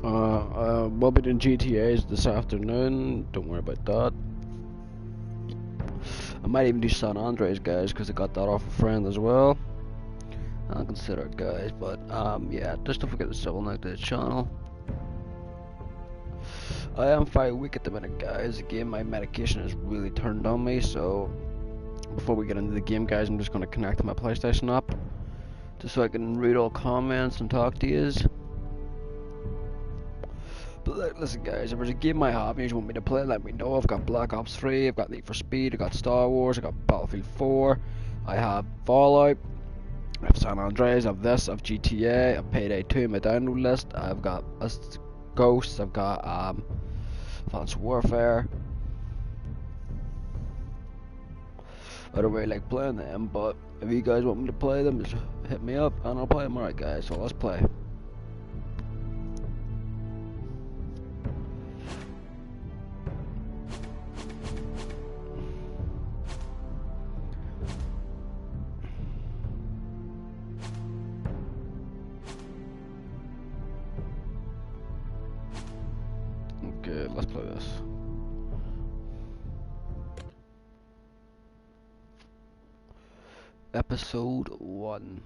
We'll be doing GTAs this afternoon. Don't worry about that. I might even do San Andreas, guys, because I got that off a friend as well. I'll consider it, guys. But yeah, just don't forget to subscribe to the channel. I am 5 weak at the minute, guys. Again, my medication has really turned on me. So before we get into the game, guys, I'm just gonna connect my PlayStation app, just so I can read all comments and talk to yous. But listen, guys, if there's a game I have and you want me to play, let me know. I've got Black Ops 3, I've got Need for Speed, I've got Star Wars, I've got Battlefield 4, I have Fallout, I have San Andreas, I have this, I have GTA, I have Payday 2 in my download list, I've got Ghosts, I've got Advanced Warfare. I don't really like playing them, but if you guys want me to play them, just hit me up and I'll play them. Alright, guys, so let's play. Okay, let's play this. Episode 1.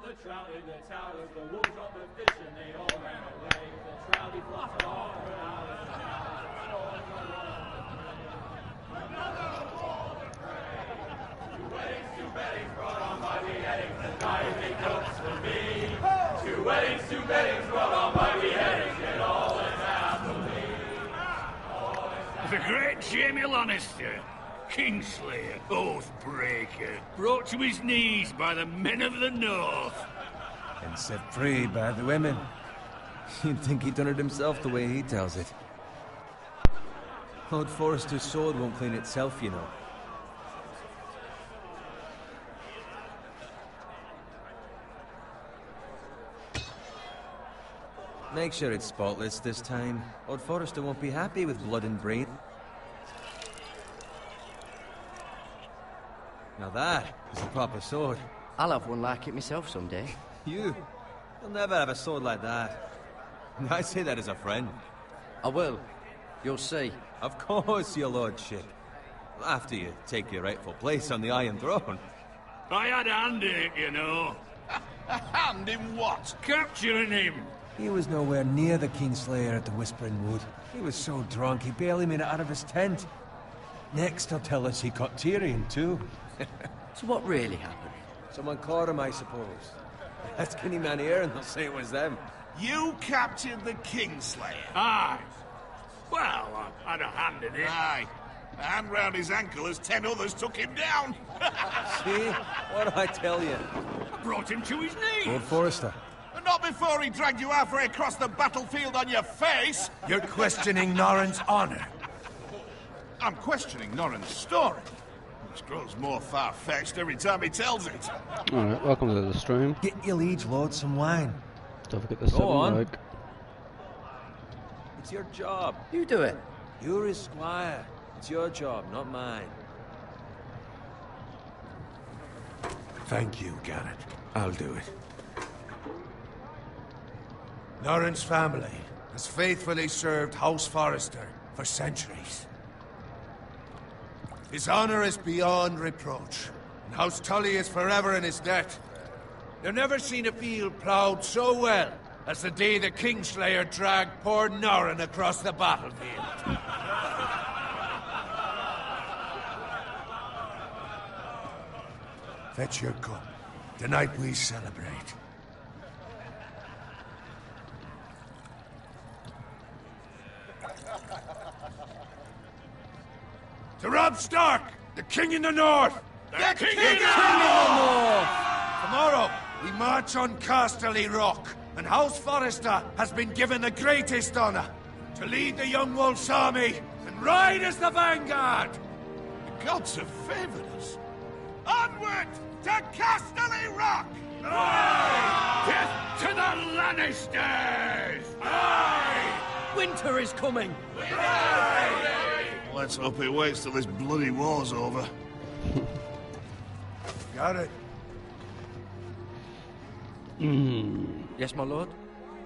The trout in the towers, the wolves on the fish, and they all ran away. The trout, he flopped off, but out of the another wall of prey. Two weddings brought on by beheadings, and now you make notes for me. Two weddings brought on by beheadings, and all is happily. The great Jamie Lannister, Kingslayer, Oathbreaker, brought to his knees by the men of the North. And set free by the women. You'd think he'd done it himself the way he tells it. Lord Forrester's sword won't clean itself, you know. Make sure it's spotless this time. Lord Forrester won't be happy with blood and brain. Now that is a proper sword. I'll have one like it myself someday. You'll never have a sword like that. I say that as a friend. I will. You'll see. Of course, your lordship. After you take your rightful place on the Iron Throne. I had a hand in it, you know. A hand in what? Capturing him. He was nowhere near the Kingslayer at the Whispering Wood. He was so drunk he barely made it out of his tent. Next, he'll tell us he caught Tyrion, too. So what really happened? Someone caught him, I suppose. Ask any man here and they'll say it was them. You captured the Kingslayer? Aye. Well, I had a hand in it. Aye. A hand round his ankle as 10 others took him down. See? What did I tell you? I brought him to his knees. Lord Forrester. But not before he dragged you halfway across the battlefield on your face. You're questioning Norrin's honor. I'm questioning Norrin's story, which grows more far-fetched every time he tells it. Alright, welcome to the stream. Get your liege lord some wine. Don't forget the Go on. like. It's your job. You do it. You're his squire. It's your job, not mine. Thank you, Garrett. I'll do it. Norrin's family has faithfully served House Forrester for centuries. His honor is beyond reproach, and House Tully is forever in his debt. They've never seen a field ploughed so well as the day the Kingslayer dragged poor Norrin across the battlefield. Fetch your cup. Tonight we celebrate. To Robb Stark, the King in the North! The King in in the North! Tomorrow, we march on Casterly Rock, and House Forrester has been given the greatest honor to lead the Young Wolf's army and ride as the vanguard! The gods have favored us. Onward to Casterly Rock! Death to the Lannisters! Winter is coming! Let's hope it waits till this bloody war's over. Got it. Yes, my lord?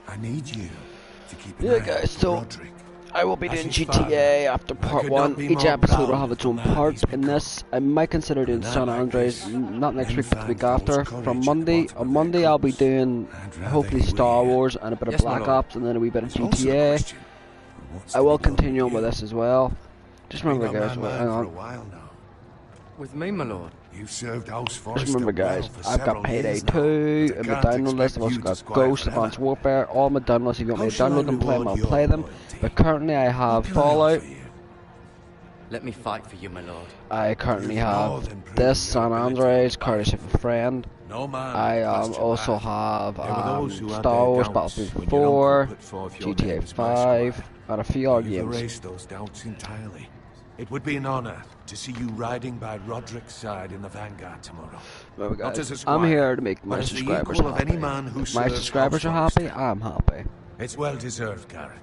I need you to keep an Yeah, eye guys, out so- for Roderick. I will be As doing his GTA father, after I part could 1. not be Each more episode will proud have its of own the man part he's in become. this. I might consider doing And San like Andreas, this, not next men week, but the week find after. false From courage Monday, at the on bottom of Monday their I'll be coats. doing I'd rather hopefully he Star were. Wars and a bit of Yes, my Black lord. Ops and then a wee bit of It's also the GTA. question of what's I to will be done continue on with you. this as well. Just remember Been on guys, my hang mind for a on. while now. With me, my lord? You've served House Just Forrester remember guys, well for I've got several Payday years now, 2 but I in my can't download list. I've expect also you to got squire Ghost, forever. Advanced Warfare, all my downloads. If you want me to How shall download I them, play them, I'll reward play your them. loyalty? But currently I have What can I Fallout. offer you? Let me fight for you, my lord. I currently You've more have than proven this your San ability Andreas, to courtesy fight. of a friend. No man I questioned also that. have There were those who had Star their Wars, doubts Battlefield when your 4, uncle put forth your GTA name as my 5, squire. and a few other You've games. erased those doubts entirely. It would be an honor to see you riding by Roderick's side in the vanguard tomorrow. Remember Not guys, as a I'm squire, here to make but my as the subscribers equal of happy. any man who If my serves subscribers are House happy, Forrester. I'm happy. It's well deserved, Garrett.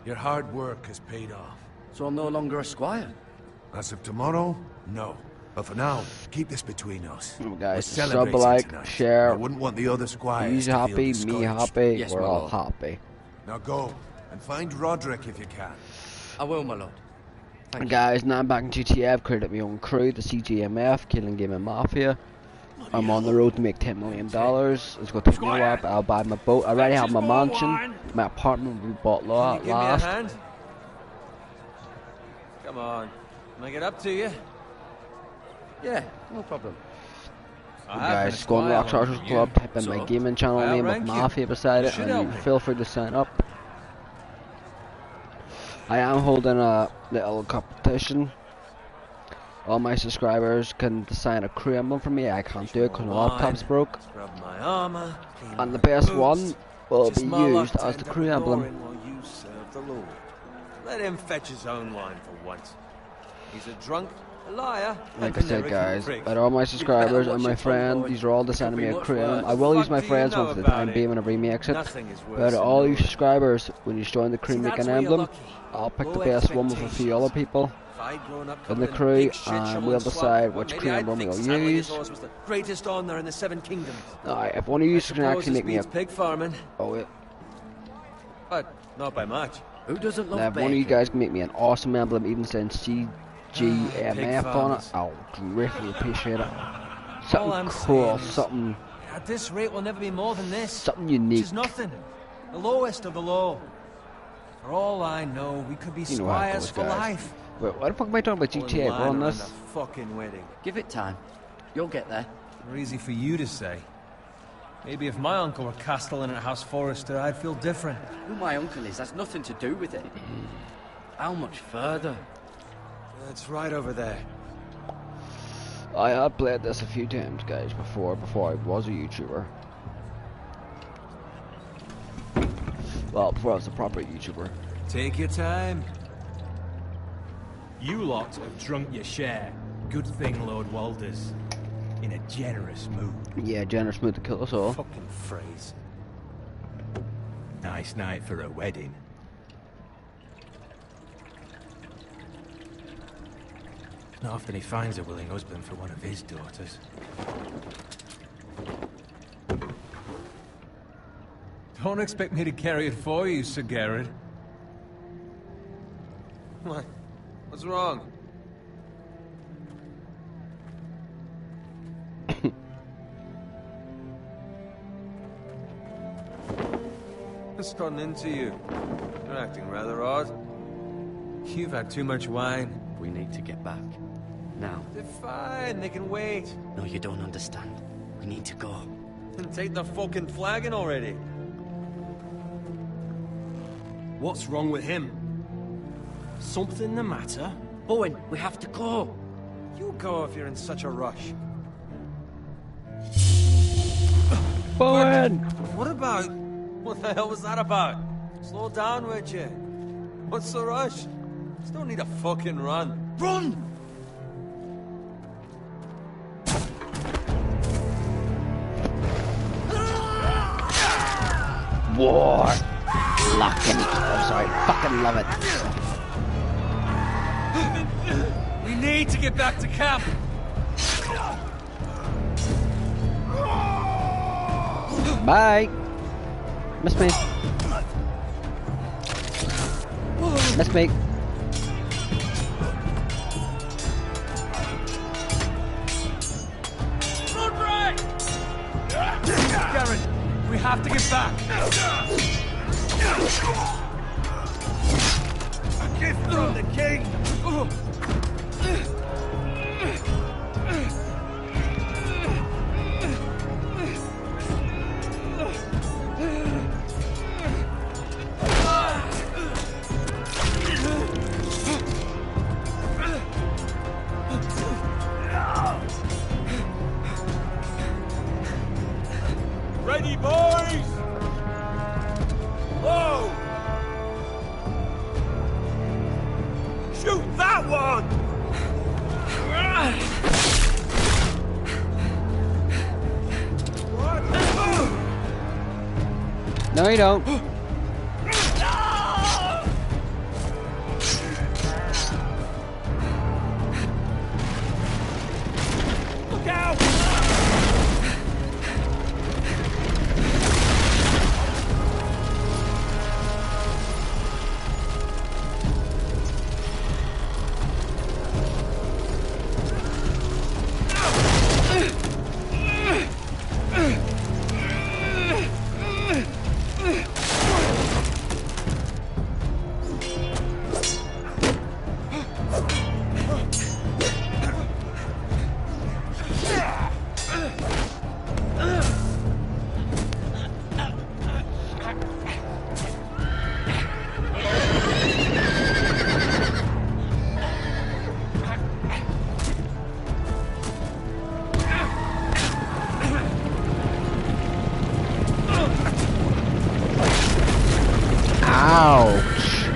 Your hard work has paid off. So I'm no longer a squire? As of tomorrow, no. But for now, keep this between us. Remember guys, We're sub, celebrating like, tonight. share. I wouldn't want the other squires He's to feel happy, me discouraged. happy, Yes, we're my all lord. happy. Now go and find Roderick if you can. I will, my lord. Thank you. Guys, now I'm back in GTA. I've created my own crew, the CGMF, Killing Game and Mafia. I'm on the road to make $10 million. It's going to take me a while, but I'll buy my boat. I already have my mansion. My apartment we bought Can you give me a last. hand? Come on. Can I get up to you? Yeah, no problem. Guys, go on Rockstar Social Club, type in my gaming channel I'll name with rank you. Mafia beside You it, should help and me. feel free to sign up. I am holding a little competition. All my subscribers can design a crew emblem for me. I can't do it because my laptop's broke. Scrub my armor. Clean And the my best boots. one will Just be my luck used to as end the up crew emblem. ignoring while you serve the Lord. Let him fetch his own wine for once. He's a drunk, a liar, Like I and a said, never guys, prick. out of all my subscribers watch and my your tongue, friend, boy. these are all designing Could me be a much crew emblem. worse. I will Fuck use my do you friend's know one for the about time it? being whenever he makes it. Nothing is worse But than all you knowing. subscribers, when you join the crew See, make that's an where you're emblem, lucky. I'll pick the Low best one with a few other people If I'd grown up in the covered crew, big shit and shoveling we'll swamp, decide well, which maybe crew I'd emblem think we'll saddling use. his horse was the greatest honor in the Seven Kingdoms. Alright, if one of you I can actually suppose make this me a... beats pig farming, Oh wait. but not by much. Who doesn't love Now, if one of you guys can make me an awesome emblem, even saying CGMF on it, I'll greatly appreciate it. All Something I'm cool, saying is- something At this rate, we'll never be more than this. something Which unique. is nothing. The lowest of the low. For all I know, we could be You know how it squires goes, for guys. life. Wait, what the fuck am I talking about GTA? We're on this. The fucking wedding. Give it time. You'll get there. Or easy for you to say. Maybe if my uncle were castellan at House Forrester, I'd feel different. Who my uncle is has nothing to do with it. How much further? It's right over there. I have played this a few times, guys, before I was a YouTuber. Well, before I was a proper YouTuber. Take your time. You lot have drunk your share. Good thing Lord Walder's in a generous mood. Yeah, generous mood to kill us all. Fucking phrase. Nice night for a wedding. Not often he finds a willing husband for one of his daughters. Don't expect me to carry it for you, Sir Garrett. What? What's wrong? What's gotten into you? You're acting rather odd. You've had too much wine. We need to get back. Now. They're fine, they can wait. No, you don't understand. We need to go. And take the fucking flagon already. What's wrong with him? Something the matter? Bowen, we have to go. You go if you're in such a rush. Bowen! What about? What the hell was that about? Slow down, would you? What's the rush? Just don't need a fucking run. Run! War! Locking. Oh, sorry. Fucking love it. We need to get back to camp. Bye! Miss me. Miss me. Garen, we have to get back. A gift from the king. Ready, boys! Whoa! Shoot that one! No, you don't. Look out! Ouch.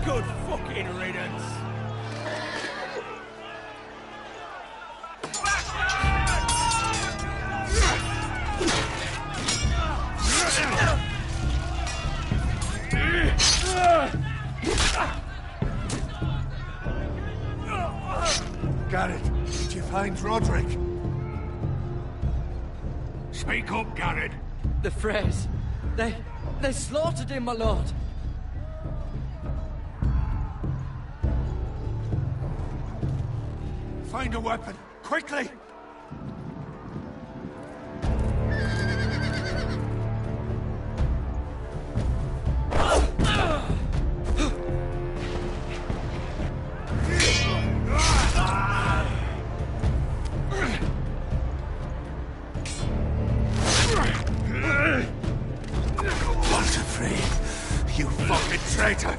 Good fucking riddance. Garrett, did you find Roderick? Speak up, Garrett. The Freys. They slaughtered him, my lord. Find a weapon, quickly! You fucking traitor!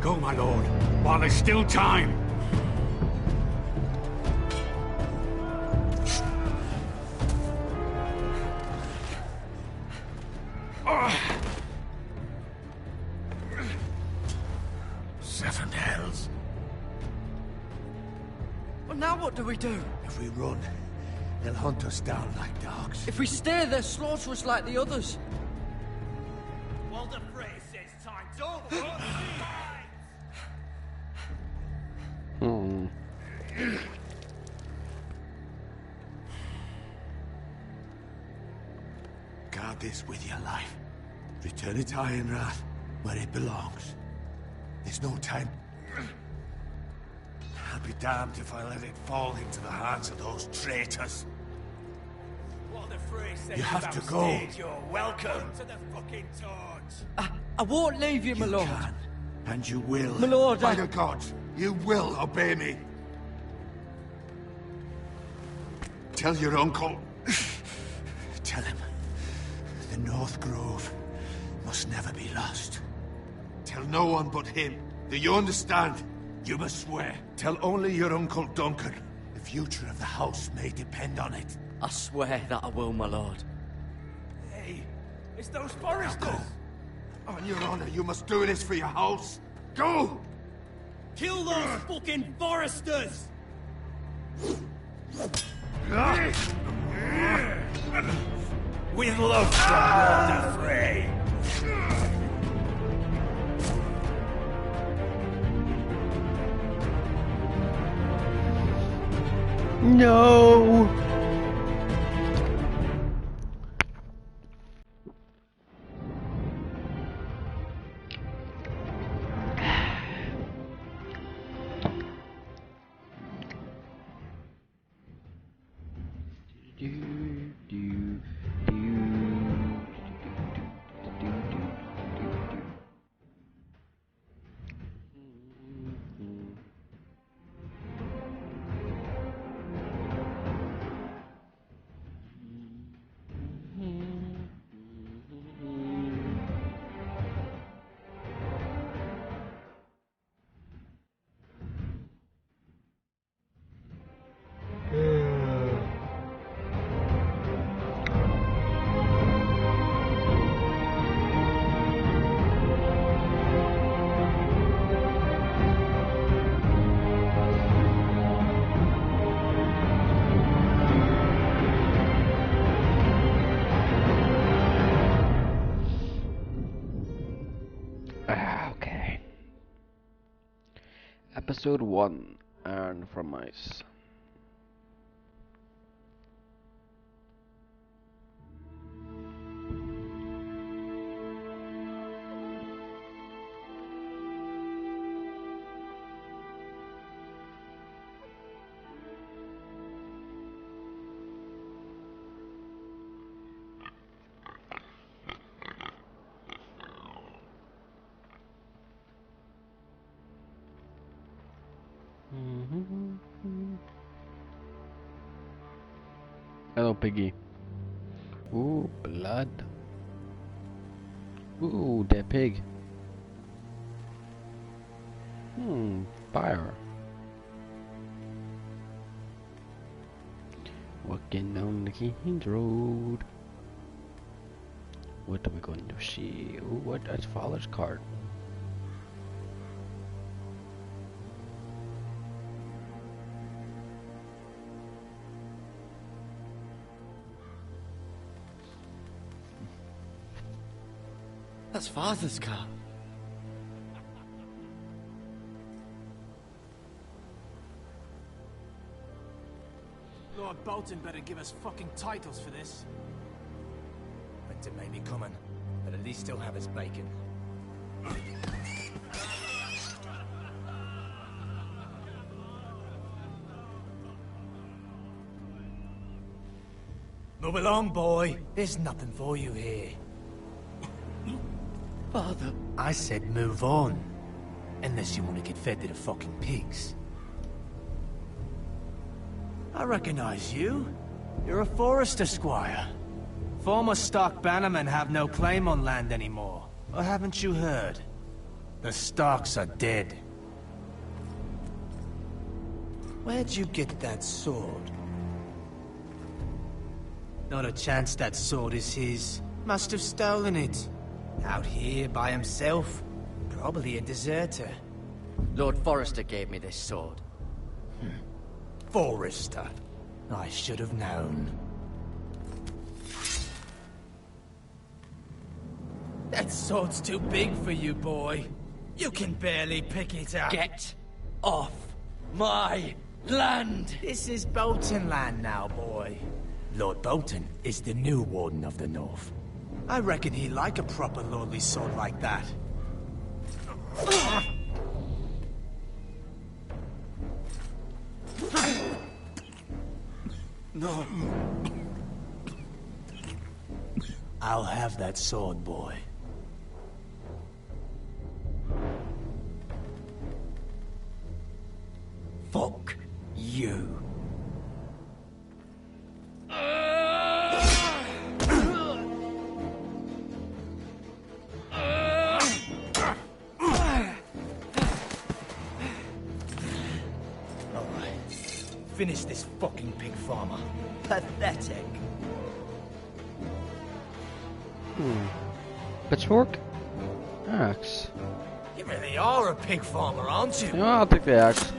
Go, my lord, while there's still time. Seven hells. Well, now what do we do? If we run, they'll hunt us down like dogs. If we stay, they'll slaughter us like the others. Well, the phrase says time's over. Hmm. Guard this with your life. Return it to Ironrath, where it belongs. There's no time. I'll be damned if I let it fall into the hands of those traitors. What the phrase says You have about to go. stage, you're welcome to the fucking torch. I won't leave you, my You lord. can, and you will. My lord, By I- the gods, you will obey me. tell your uncle. Tell him the North Grove must never be lost. Tell no one but him. Do you understand? You must swear. Tell only your Uncle Duncan. The future of the house may depend on it. I swear that I will, my lord. Hey, it's those foresters! On your honor, you must do this for your house. Go! Kill those fucking foresters! With love from Walter Frey. No! Okay. Episode 1, Earn from Ice. Hello, Piggy. Ooh, blood. Ooh, dead pig. Fire. Walking down the King's Road. What are we going to see? Ooh, what? That's Father's card. That's Father's car. Lord Bolton better give us fucking titles for this. Winter may be coming, but at least he'll have his bacon. Move along, boy. There's nothing for you here. Father. I said move on. Unless you want to get fed to the fucking pigs. I recognize you. You're a Forester squire. Former Stark bannermen have no claim on land anymore. Or haven't you heard? The Starks are dead. Where'd you get that sword? Not a chance that sword is his. Must have stolen it. Out here by himself. Probably a deserter. Lord Forrester gave me this sword. Forester. I should have known. That sword's too big for you, boy. You can barely pick it up. Get off my land! This is Bolton land now, boy. Lord Bolton is the new Warden of the North. I reckon he'd like a proper lordly sword like that. No. I'll have that sword, boy. Fuck you. finish this fucking pig farmer. Pathetic. Pitchfork? Axe. You really are a pig farmer, aren't you? Yeah, I'll take the axe.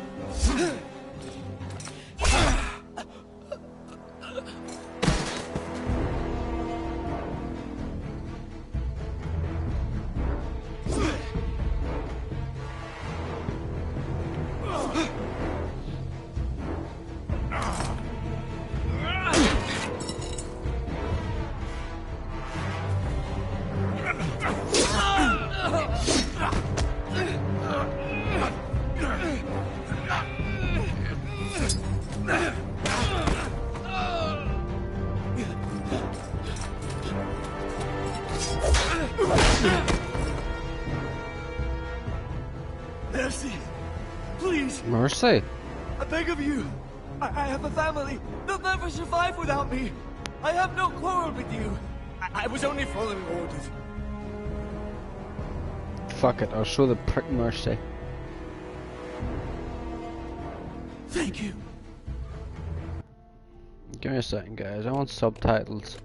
Mercy! Please! Mercy. I beg of you! I have a family! They'll never survive without me! I have no quarrel with you! I was only following orders. Fuck it, I'll show the prick mercy. Thank you. Give me a second, guys. I want subtitles.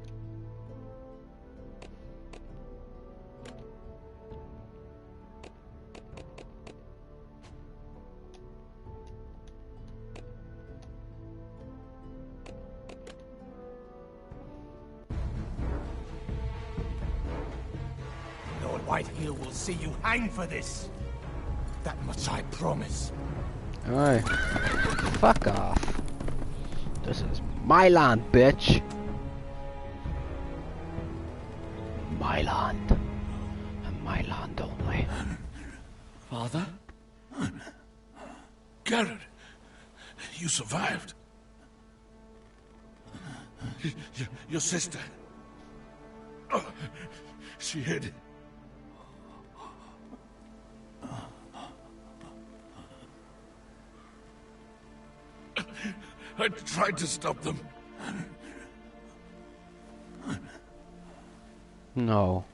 Lord Whitehill will see you hang for this. That much I promise. Alright. Fuck off. This is my land, bitch. My land. And my land only. Father? Garrett, you survived. Your sister. Oh, she hid. I tried to stop them. No.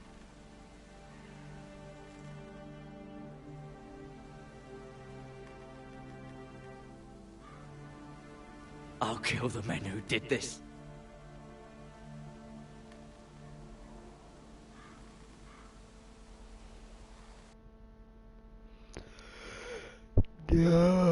I'll kill the men who did this. No.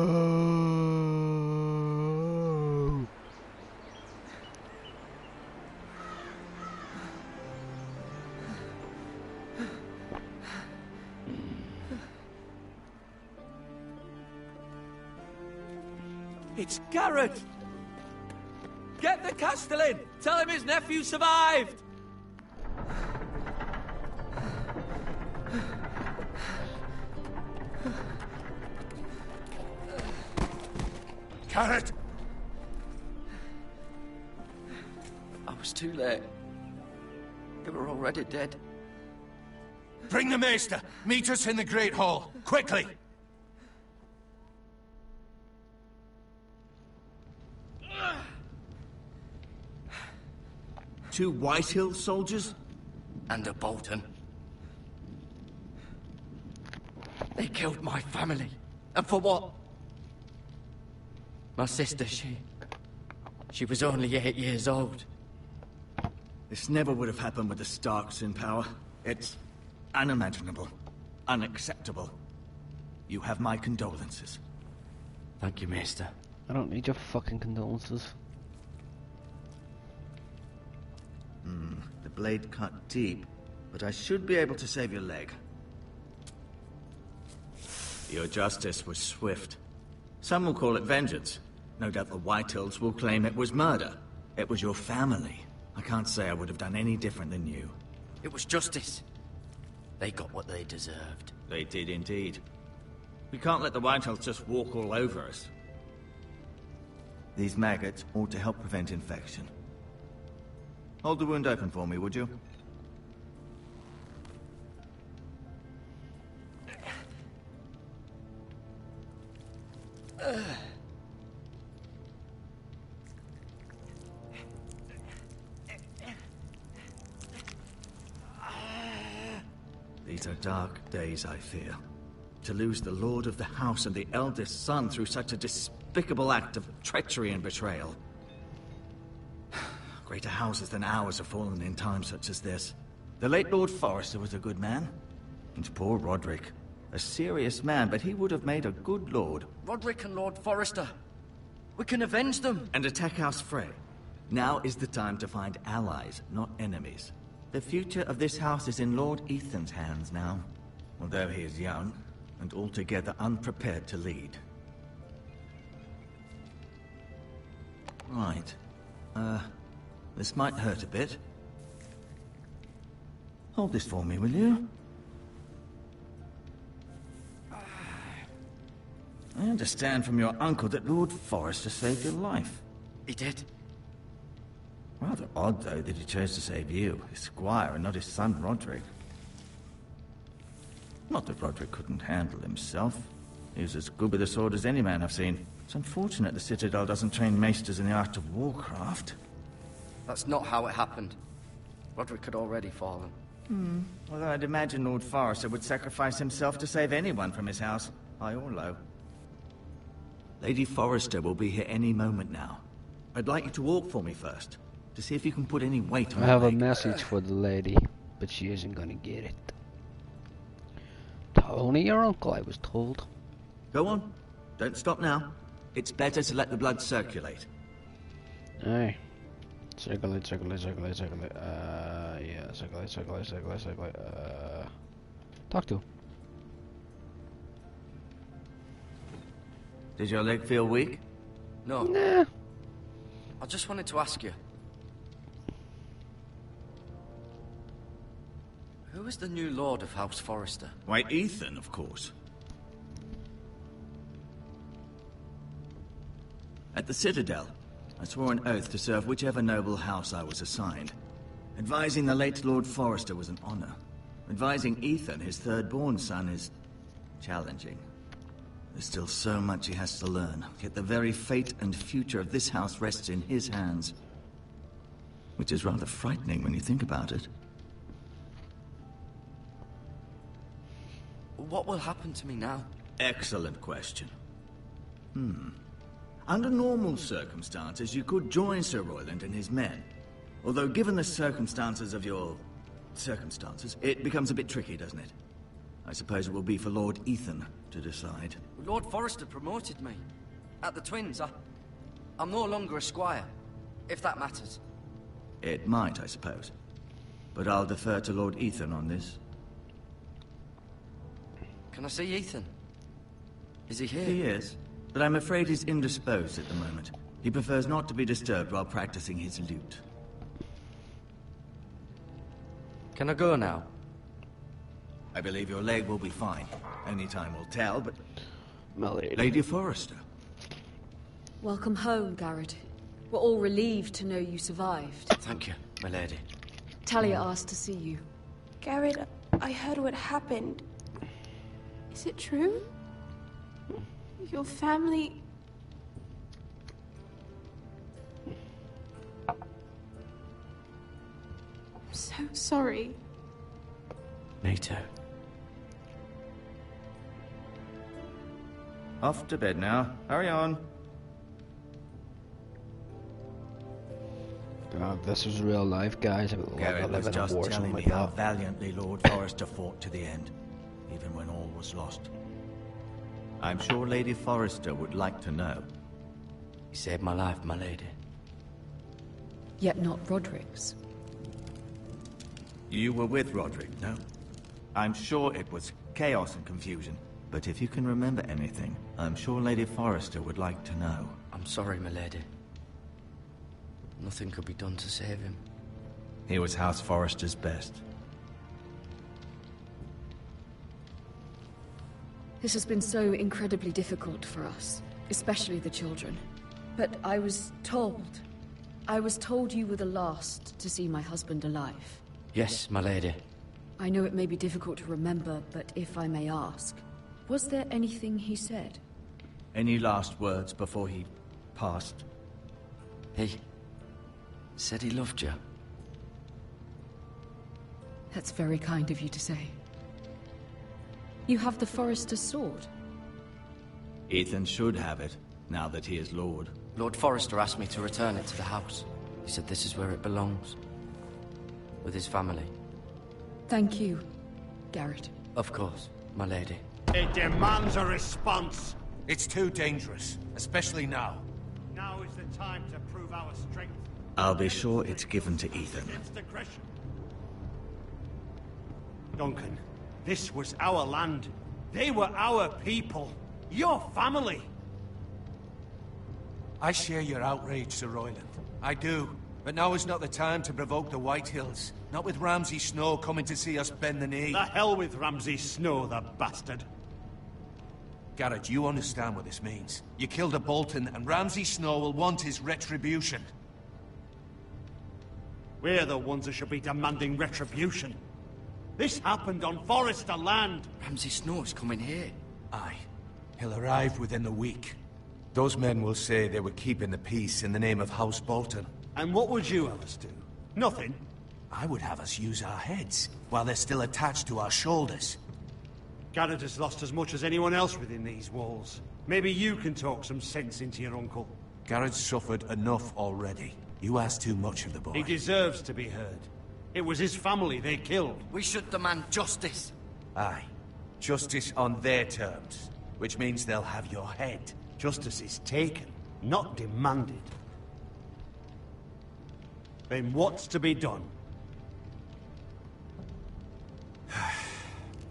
It's Garrett! Get the Castellan! Tell him his nephew survived! Garrett! I was too late. They were already dead. Bring the Maester! Meet us in the Great Hall! Quickly! Two Whitehill soldiers? And a Bolton. They killed my family. And for what? My sister, she was only 8 years old. This never would have happened with the Starks in power. It's unimaginable. Unacceptable. You have my condolences. Thank you, Maester. I don't need your fucking condolences. The blade cut deep, but I should be able to save your leg. Your justice was swift. Some will call it vengeance. No doubt the Whitehills will claim it was murder. It was your family. I can't say I would have done any different than you. It was justice. They got what they deserved. They did indeed. We can't let the Whitehills just walk all over us. These maggots ought to help prevent infection. Hold the wound open for me, would you? These are dark days, I fear. To lose the lord of the house and the eldest son through such a despicable act of treachery and betrayal. Greater houses than ours have fallen in times such as this. The late Lord Forrester was a good man. And poor Roderick. A serious man, but he would have made a good lord. Roderick and Lord Forrester. We can avenge them. And attack House Frey. Now is the time to find allies, not enemies. The future of this house is in Lord Ethan's hands now. Although he is young, and altogether unprepared to lead. Right. This might hurt a bit. Hold this for me, will you? I understand from your uncle that Lord Forrester saved your life. He did. Rather odd, though, that he chose to save you, his squire, and not his son Roderick. Not that Roderick couldn't handle himself. He was as good with a sword as any man I've seen. It's unfortunate the Citadel doesn't train maesters in the art of warcraft. That's not how it happened. Roderick had already fallen. Although I'd imagine Lord Forrester would sacrifice himself to save anyone from his house, high or low. Lady Forrester will be here any moment now. I'd like you to walk for me first, to see if you can put any weight on I have my a leg. message for the lady, but she isn't gonna get it. Only your uncle, I was told. Go on. Don't stop now. It's better to let the blood circulate. Aye. Circulate. Yeah, circulate. Talk to. Did your leg feel weak? No. Nah. I just wanted to ask you. Who is the new Lord of House Forrester? Why, Ethan, of course. At the Citadel, I swore an oath to serve whichever noble house I was assigned. Advising the late Lord Forrester was an honor. Advising Ethan, his third-born son, is challenging. There's still so much he has to learn, yet the very fate and future of this house rests in his hands. Which is rather frightening when you think about it. What will happen to me now? Excellent question. Under normal circumstances, you could join Sir Royland and his men. Although given the circumstances of your... circumstances, it becomes a bit tricky, doesn't it? I suppose it will be for Lord Ethan to decide. Lord Forrester promoted me. At the Twins, I'm no longer a squire, if that matters. It might, I suppose. But I'll defer to Lord Ethan on this. Can I see Ethan? Is he here? He is, but I'm afraid he's indisposed at the moment. He prefers not to be disturbed while practicing his lute. Can I go now? I believe your leg will be fine. Only time will tell, but... My lady. Lady Forrester. Welcome home, Garrett. We're all relieved to know you survived. Thank you, my lady. Talia asked to see you. Garrett, I heard what happened. Is it true? Your family... I'm so sorry. Me too. Off to bed now. Hurry on. God, this is real life, guys. I would love to Garrett live was in a just war telling zone me like how that. valiantly Lord Forrester fought to the end, even when all was lost. I'm sure Lady Forrester would like to know. You saved my life, my lady. Yet not Roderick's. You were with Roderick, no? I'm sure it was chaos and confusion. But if you can remember anything, I'm sure Lady Forrester would like to know. I'm sorry, my lady. Nothing could be done to save him. He was House Forrester's best. This has been so incredibly difficult for us, especially the children. But I was told you were the last to see my husband alive. Yes, my lady. I know it may be difficult to remember, but if I may ask, was there anything he said? Any last words before he passed? He said he loved you. That's very kind of you to say. You have the Forester's sword. Ethan should have it. now that he is Lord. Lord Forrester asked me to return it to the house. He said this is where it belongs. With his family. Thank you, Garrett. Of course, my lady. It demands a response. It's too dangerous, especially now. Now is the time to prove our strength. I'll be sure it's given to Ethan. Against aggression. Duncan, this was our land. They were our people. Your family. I share your outrage, Sir Royland. I do. But now is not the time to provoke the White Hills. Not with Ramsay Snow coming to see us bend the knee. The hell with Ramsay Snow, the bastard. Garrett, you understand what this means. You killed a Bolton, and Ramsay Snow will want his retribution. We're the ones that should be demanding retribution. This happened on Forrester land. Ramsay Snow is coming here. Aye. He'll arrive within a week. Those men will say they were keeping the peace in the name of House Bolton. And what would you have us do? Nothing. I would have us use our heads, while they're still attached to our shoulders. Garrett has lost as much as anyone else within these walls. Maybe you can talk some sense into your uncle. Garrett's suffered enough already. You ask too much of the boy. He deserves to be heard. It was his family they killed. We should demand justice. Aye. Justice on their terms. Which means they'll have your head. Justice is taken, not demanded. Then what's to be done?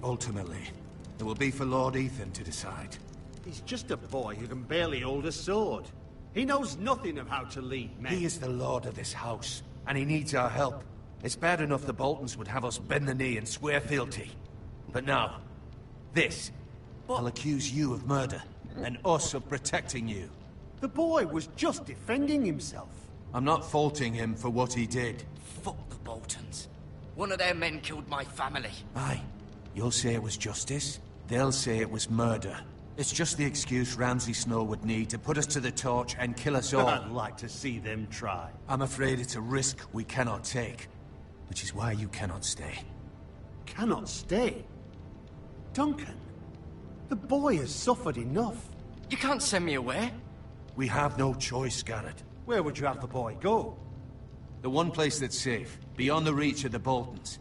Ultimately, it will be for Lord Ethan to decide. He's just a boy who can barely hold a sword. He knows nothing of how to lead men. He is the lord of this house, and he needs our help. It's bad enough the Boltons would have us bend the knee and swear fealty. But now, this. I'll accuse you of murder, and us of protecting you. The boy was just defending himself. I'm not faulting him for what he did. Fuck the Boltons. One of their men killed my family. Aye. You'll say it was justice. They'll say it was murder. It's just the excuse Ramsay Snow would need to put us to the torch and kill us all. I'd like to see them try. I'm afraid it's a risk we cannot take. Which is why you cannot stay. Cannot stay? Duncan, the boy has suffered enough. You can't send me away. We have no choice, Garrett. Where would you have the boy go? The one place that's safe, beyond the reach of the Boltons.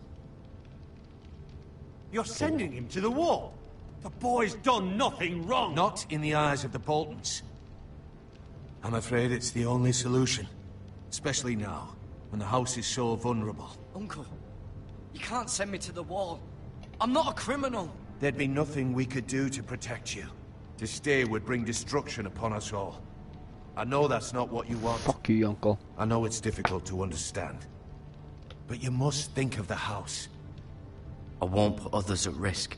You're sending him to the wall. The boy's done nothing wrong. Not in the eyes of the Boltons. I'm afraid it's the only solution. Especially now, when the house is so vulnerable. Uncle, you can't send me to the wall. I'm not a criminal. There'd be nothing we could do to protect you. To stay would bring destruction upon us all. I know that's not what you want. Fuck you, uncle. I know it's difficult to understand. But you must think of the house. I won't put others at risk.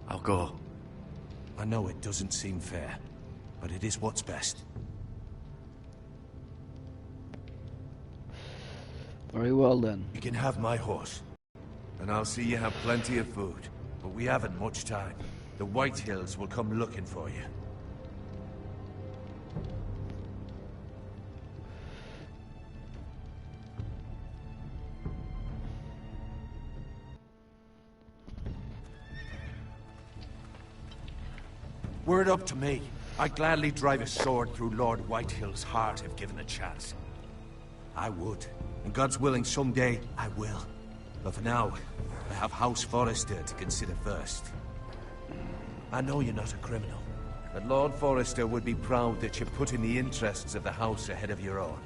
I'll go. I know it doesn't seem fair, but it is what's best. Very well then. You can have my horse. And I'll see you have plenty of food. But we haven't much time. The White Hills will come looking for you. Were it up to me, I'd gladly drive a sword through Lord Whitehill's heart if given a chance. I would. And God's willing, someday I will. But for now, I have House Forrester to consider first. I know you're not a criminal, but Lord Forrester would be proud that you're putting the interests of the house ahead of your own.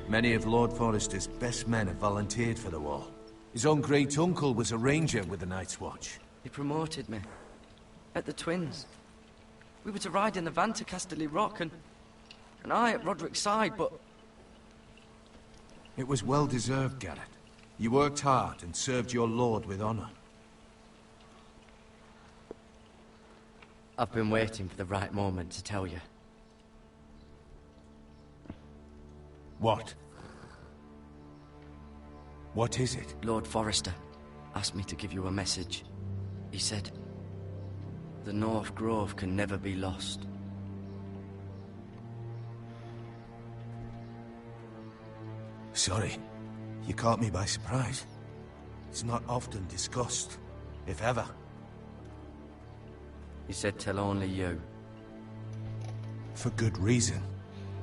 Many of Lord Forrester's best men have volunteered for the wall. His own great-uncle was a ranger with the Night's Watch. He promoted me. At the Twins. We were to ride in the van to Casterly Rock, and I at Roderick's side, but... It was well-deserved, Garrett. You worked hard and served your lord with honor. I've been waiting for the right moment to tell you. What? What is it? Lord Forrester asked me to give you a message. He said, the North Grove can never be lost. Sorry. You caught me by surprise. It's not often discussed, if ever. He said tell only you. For good reason.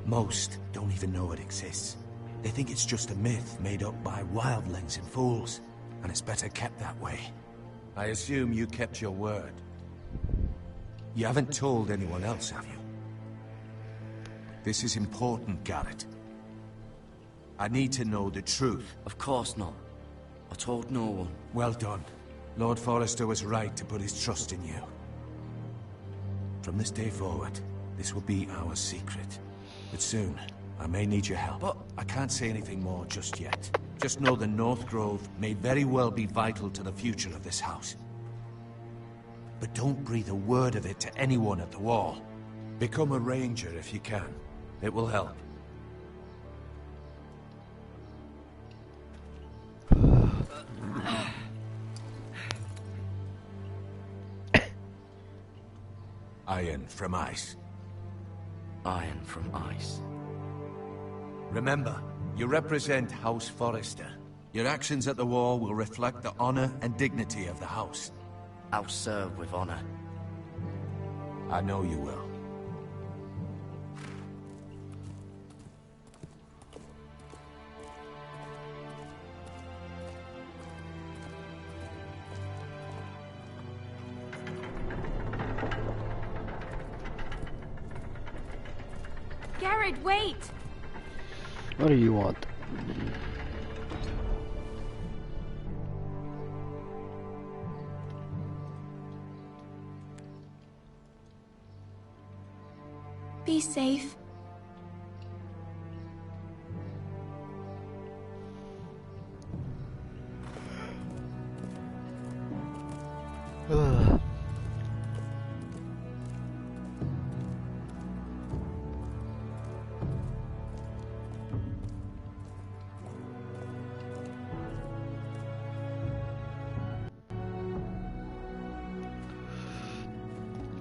Most don't even know it exists. They think it's just a myth made up by wildlings and fools, and it's better kept that way. I assume you kept your word. You haven't told anyone else, have you? This is important, Garrett. I need to know the truth. Of course not. I told no one. Well done. Lord Forrester was right to put his trust in you. From this day forward, this will be our secret. But soon, I may need your help. But I can't say anything more just yet. Just know the North Grove may very well be vital to the future of this house. But don't breathe a word of it to anyone at the Wall. Become a ranger if you can. It will help. Iron from ice. Iron from ice. Remember, you represent House Forrester. Your actions at the Wall will reflect the honor and dignity of the house. I'll serve with honor. I know you will. Garrett, wait! What do you want? Be safe.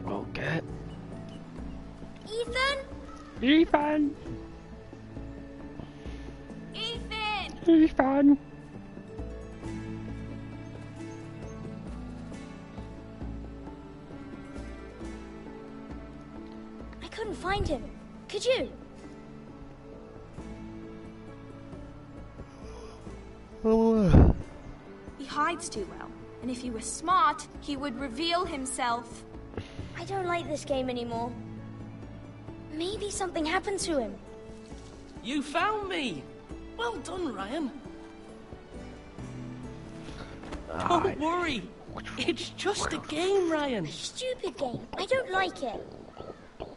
Okay. Ethan? Ethan! Ethan! Ethan! I couldn't find him. Could you? Oh, He hides too well, and if he were smart, he would reveal himself. I don't like this game anymore. Maybe something happened to him. You found me! Well done, Ryan. Don't worry. It's just a game, Ryan. Stupid game. I don't like it.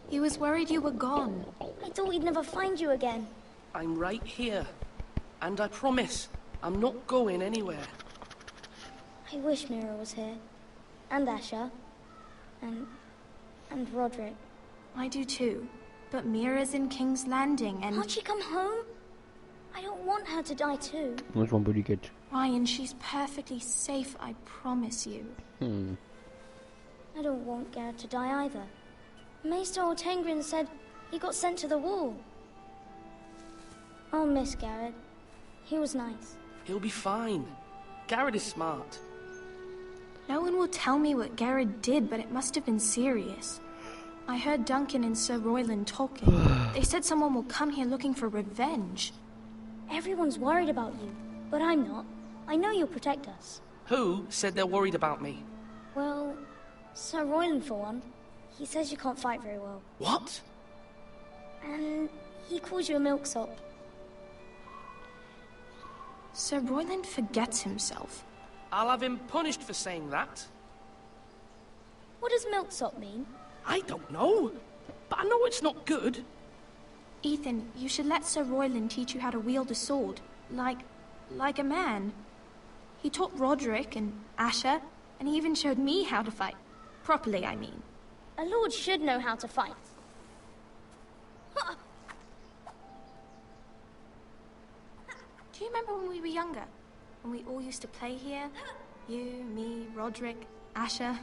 He was worried you were gone. I thought we'd never find you again. I'm right here. And I promise, I'm not going anywhere. I wish Mira was here. And Asher. And Roderick. I do too. But Mira's in King's Landing and... Can't she come home? I don't want her to die too. that's one pretty good. Ryan, she's perfectly safe, I promise you. I don't want Garrett to die either. Maester Ortengrin said he got sent to the Wall. I'll miss Garrett. He was nice. He'll be fine. Garrett is smart. No one will tell me what Garrett did, but it must have been serious. I heard Duncan and Sir Royland talking. They said someone will come here looking for revenge. Everyone's worried about you, but I'm not. I know you'll protect us. Who said they're worried about me? Well, Sir Royland for one. He says you can't fight very well. What? And he calls you a milksop. Sir Royland forgets himself. I'll have him punished for saying that. What does milksop mean? I don't know, but I know it's not good. Ethan, you should let Sir Royland teach you how to wield a sword. Like a man. He taught Roderick and Asher, and he even showed me how to fight. Properly, I mean. A lord should know how to fight. Do you remember when we were younger? When we all used to play here? You, me, Roderick, Asher.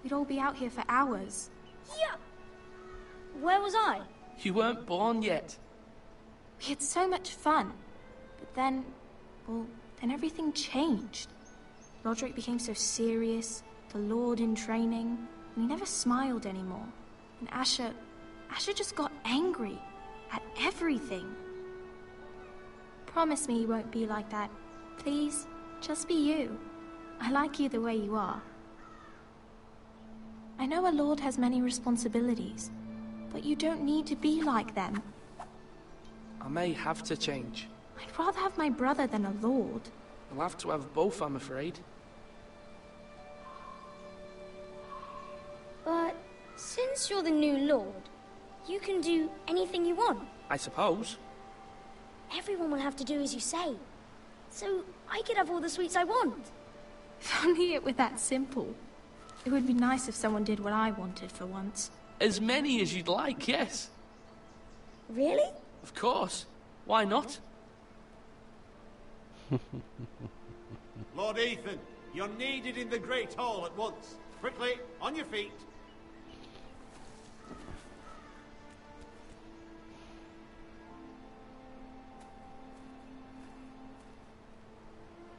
We'd all be out here for hours. Yeah. Where was I? You weren't born yet. We had so much fun. But then, well, then everything changed. Roderick became so serious, the Lord in training, and he never smiled anymore. And Asher Asher just got angry at everything. Promise me you won't be like that. Please, just be you. I like you the way you are. I know a lord has many responsibilities, but you don't need to be like them. I may have to change. I'd rather have my brother than a lord. I'll have to have both, I'm afraid. But since you're the new lord, you can do anything you want. I suppose. Everyone will have to do as you say. So I could have all the sweets I want. If only it were that simple. It would be nice if someone did what I wanted for once. As many as you'd like, yes. Really? Of course. Why not? Lord Ethan, you're needed in the Great Hall at once. Quickly, on your feet.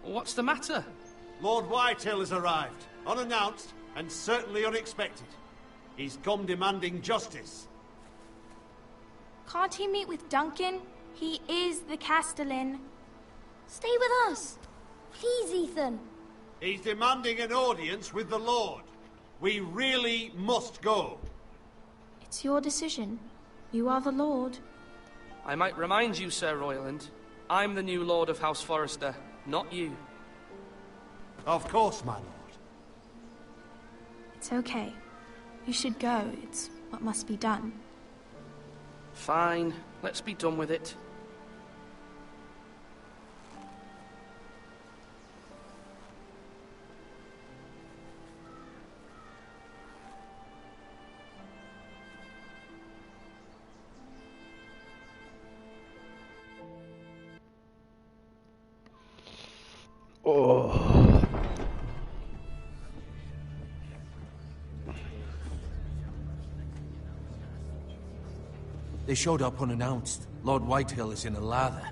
What's the matter? Lord Whitehill has arrived, unannounced and certainly unexpected. He's come demanding justice. Can't he meet with Duncan? He is the Castellan. Stay with us. Please, Ethan. He's demanding an audience with the Lord. We really must go. It's your decision. You are the Lord. I might remind you, Sir Royland, I'm the new Lord of House Forrester, not you. Of course, my lord. It's okay. You should go. It's what must be done. Fine. Let's be done with it. Oh. They showed up unannounced. Lord Whitehill is in a lather.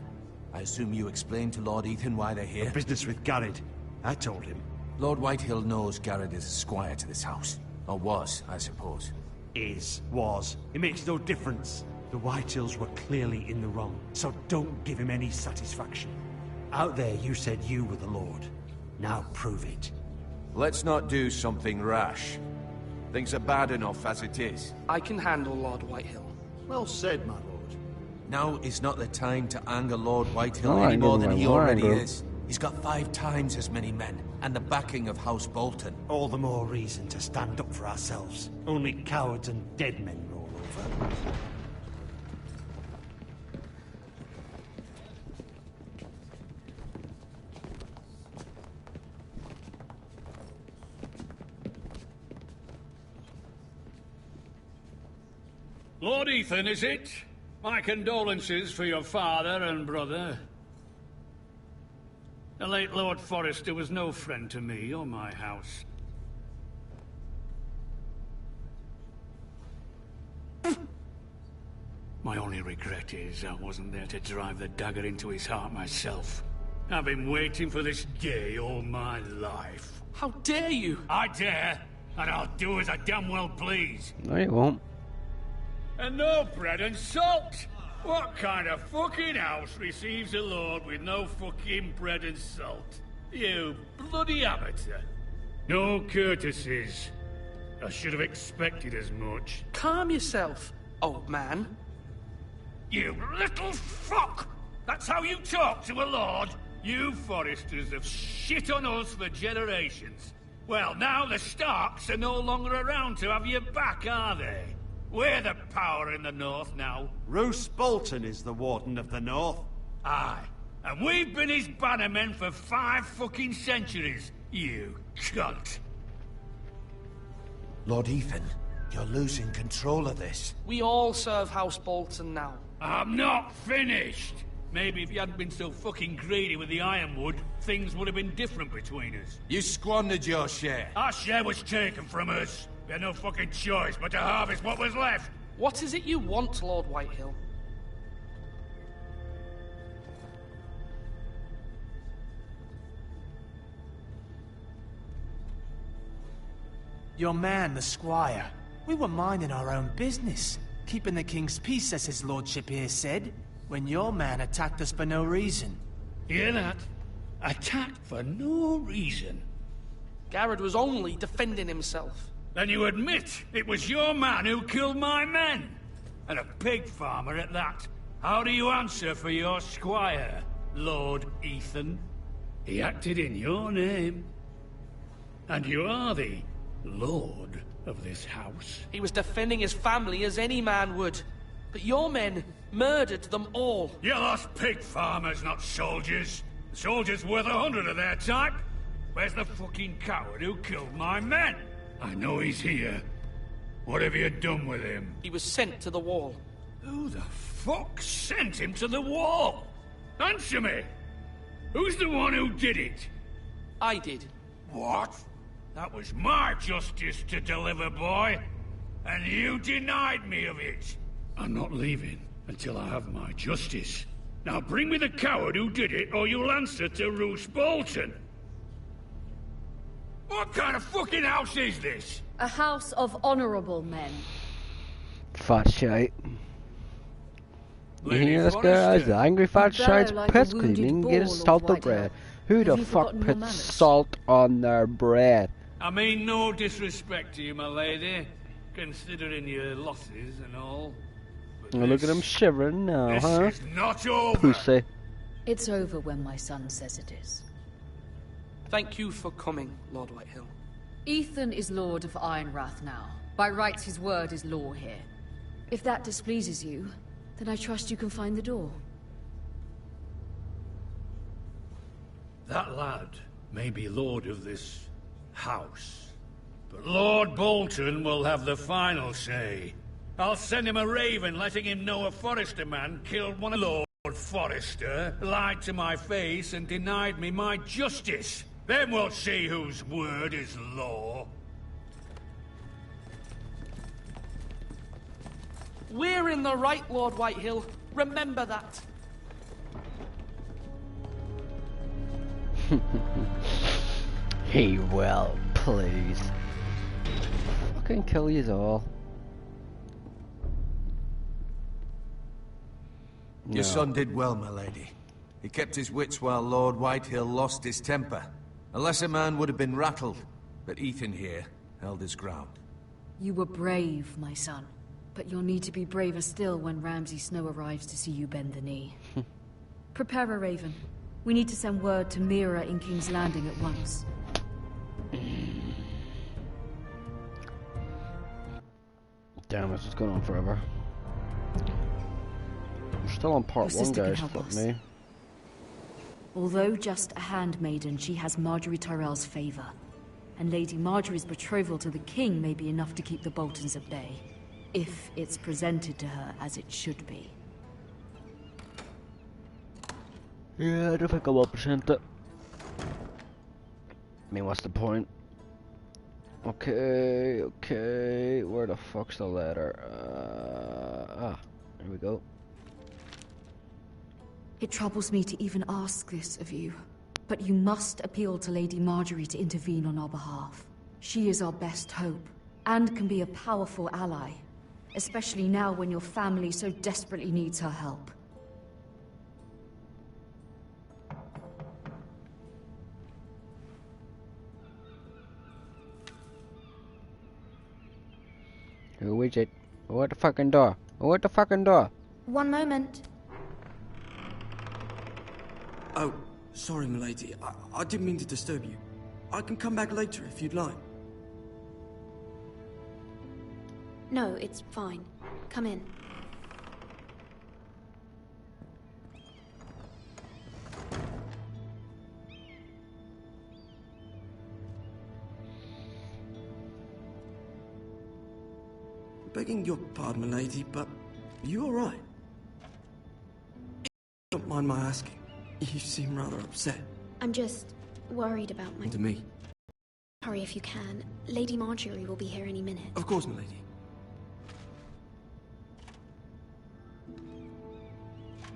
I assume you explained to Lord Ethan why they're here? Business with Garrett. I told him. Lord Whitehill knows Garrett is a squire to this house. Or was, I suppose. Was. It makes no difference. The Whitehills were clearly in the wrong, so don't give him any satisfaction. Out there you said you were the Lord. Now prove it. Let's not do something rash. Things are bad enough as it is. I can handle Lord Whitehill. Well said, my lord. Now is not the time to anger Lord Whitehill No, any I more give than him he a word, already bro. is. He's got 5 times as many men, and the backing of House Bolton. All the more reason to stand up for ourselves. Only cowards and dead men roll over. Lord Ethan, is it? My condolences for your father and brother. The late Lord Forrester was no friend to me or my house. My only regret is I wasn't there to drive the dagger into his heart myself. I've been waiting for this day all my life. How dare you? I dare, and I'll do as I damn well please. No, you won't. And no bread and salt! What kind of fucking house receives a lord with no fucking bread and salt? You bloody amateur. No courtesies. I should have expected as much. Calm yourself, old man. You little fuck! That's how you talk to a lord? You Forresters have shit on us for generations. Well, now the Starks are no longer around to have your back, are they? We're the power in the north now. Roose Bolton is the Warden of the North. Aye. And we've been his bannermen for 5 fucking centuries, you cunt. Lord Ethan, you're losing control of this. We all serve House Bolton now. I'm not finished! Maybe if you hadn't been so fucking greedy with the ironwood, things would have been different between us. You squandered your share. Our share was taken from us. We had no fucking choice but to harvest what was left. What is it you want, Lord Whitehill? Your man, the squire. We were minding our own business. Keeping the king's peace, as his lordship here said, when your man attacked us for no reason. Hear that? Attacked for no reason. Garrett was only defending himself. Then you admit it was your man who killed my men? And a pig farmer at that. How do you answer for your squire, Lord Ethan? He acted in your name. And you are the lord of this house. He was defending his family as any man would. But your men murdered them all. You lost pig farmers, not soldiers. The soldiers worth 100 of their type. Where's the fucking coward who killed my men? I know he's here. What have you done with him? He was sent to the wall. Who the fuck sent him to the wall? Answer me! Who's the one who did it? I did. What? That was my justice to deliver, boy. And you denied me of it. I'm not leaving until I have my justice. Now bring me the coward who did it, or you'll answer to Roose Bolton. What kind of fucking house is this? A house of honorable men. Fat shite. You hear this, guys? The angry fat shite's pissed because he didn't get his salt on bread. Who the fuck puts salt on their bread? I mean no disrespect to you, my lady, considering your losses and all. Oh, look at him shivering now, huh? This is not over. Pussy. It's over when my son says it is. Thank you for coming, Lord Whitehill. Ethan is Lord of Ironrath now. By rights, his word is law here. If that displeases you, then I trust you can find the door. That lad may be lord of this house, but Lord Bolton will have the final say. I'll send him a raven letting him know a Forrester man killed one of Lord Forrester, lied to my face and denied me my justice. Then we'll see whose word is law. We're in the right, Lord Whitehill. Remember that. He will, please. Fucking kill yous all. Your son did well, my lady. He kept his wits while Lord Whitehill lost his temper. A lesser man would have been rattled, but Ethan here held his ground. You were brave, my son. But you'll need to be braver still when Ramsay Snow arrives to see you bend the knee. Prepare a raven. We need to send word to Mira in King's Landing at once. Damn, this is going on forever. We're still on part 1, guys. Fuck me. Although just a handmaiden, she has Marjorie Tyrell's favor. And Lady Marjorie's betrothal to the king may be enough to keep the Boltons at bay. If it's presented to her as it should be. Yeah, I don't think I will present it. I mean, what's the point? Okay, okay. Where the fuck's the letter? Here we go. It troubles me to even ask this of you, but you must appeal to Lady Marjorie to intervene on our behalf. She is our best hope, and can be a powerful ally. Especially now when your family so desperately needs her help. Who is it? Who at the fucking door? Who at the fucking door? One moment. Oh, sorry, milady. I didn't mean to disturb you. I can come back later if you'd like. No, it's fine. Come in. Begging your pardon, milady, but you all right? Don't mind my asking. You seem rather upset. I'm just worried about my... To me. Hurry if you can. Lady Marjorie will be here any minute. Of course, milady.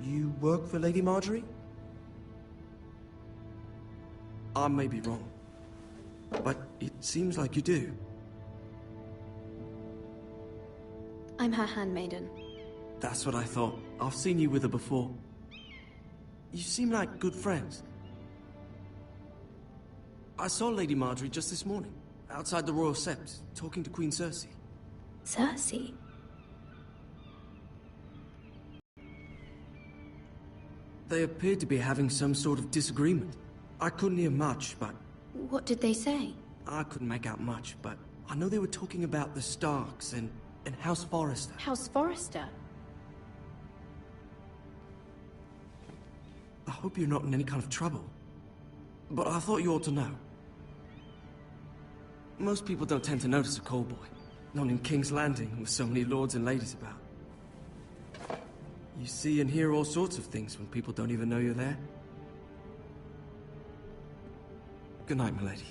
You work for Lady Marjorie? I may be wrong, but it seems like you do. I'm her handmaiden. That's what I thought. I've seen you with her before. You seem like good friends. I saw Lady Marjorie just this morning, outside the Royal Sept, talking to Queen Cersei. Cersei? They appeared to be having some sort of disagreement. I couldn't hear much, but... What did they say? I couldn't make out much, but I know they were talking about the Starks and House Forrester. House Forrester? I hope you're not in any kind of trouble. But I thought you ought to know. Most people don't tend to notice a callboy. Not in King's Landing, with so many lords and ladies about. You see and hear all sorts of things when people don't even know you're there. Good night, milady.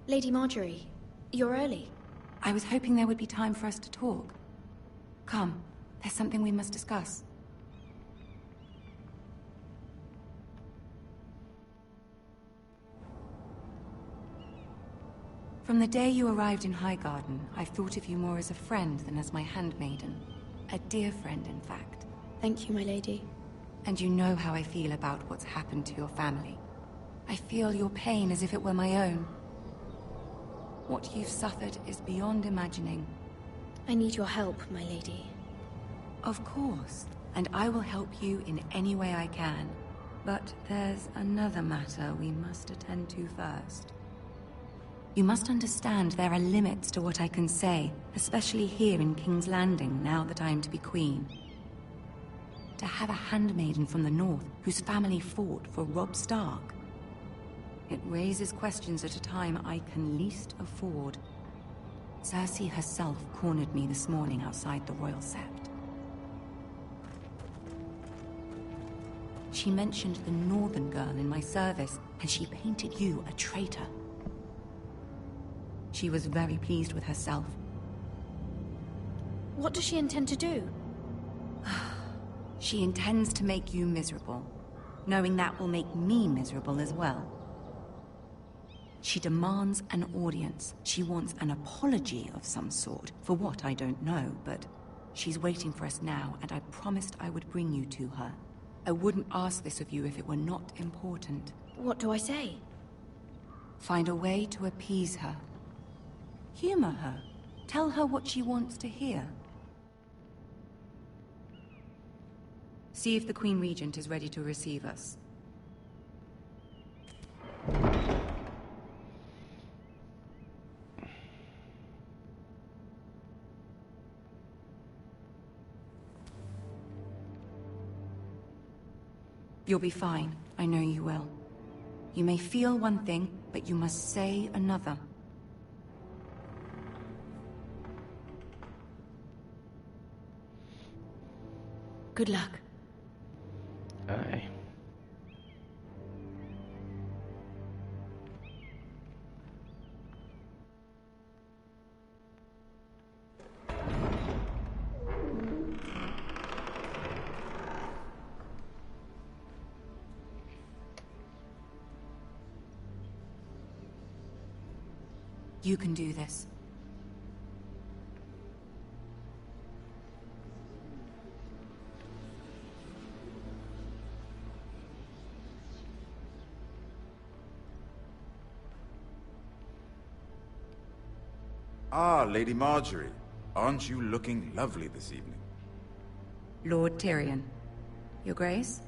Lady Marjorie, you're early. I was hoping there would be time for us to talk. Come, there's something we must discuss. From the day you arrived in Highgarden, I've thought of you more as a friend than as my handmaiden. A dear friend, in fact. Thank you, my lady. And you know how I feel about what's happened to your family. I feel your pain as if it were my own. What you've suffered is beyond imagining. I need your help, my lady. Of course, and I will help you in any way I can. But there's another matter we must attend to first. You must understand there are limits to what I can say, especially here in King's Landing, now that I am to be queen. To have a handmaiden from the north whose family fought for Robb Stark. It raises questions at a time I can least afford. Cersei herself cornered me this morning outside the Royal Sept. She mentioned the northern girl in my service, and she painted you a traitor. She was very pleased with herself. What does she intend to do? She intends to make you miserable, knowing that will make me miserable as well. She demands an audience. She wants an apology of some sort, for what I don't know, but she's waiting for us now, and I promised I would bring you to her. I wouldn't ask this of you if it were not important. What do I say? Find a way to appease her. Humor her. Tell her what she wants to hear. See if the Queen Regent is ready to receive us. You'll be fine. I know you will. You may feel one thing, but you must say another. Good luck. Aye. You can do this. Ah, Lady Marjorie. Aren't you looking lovely this evening? Lord Tyrion. Your Grace?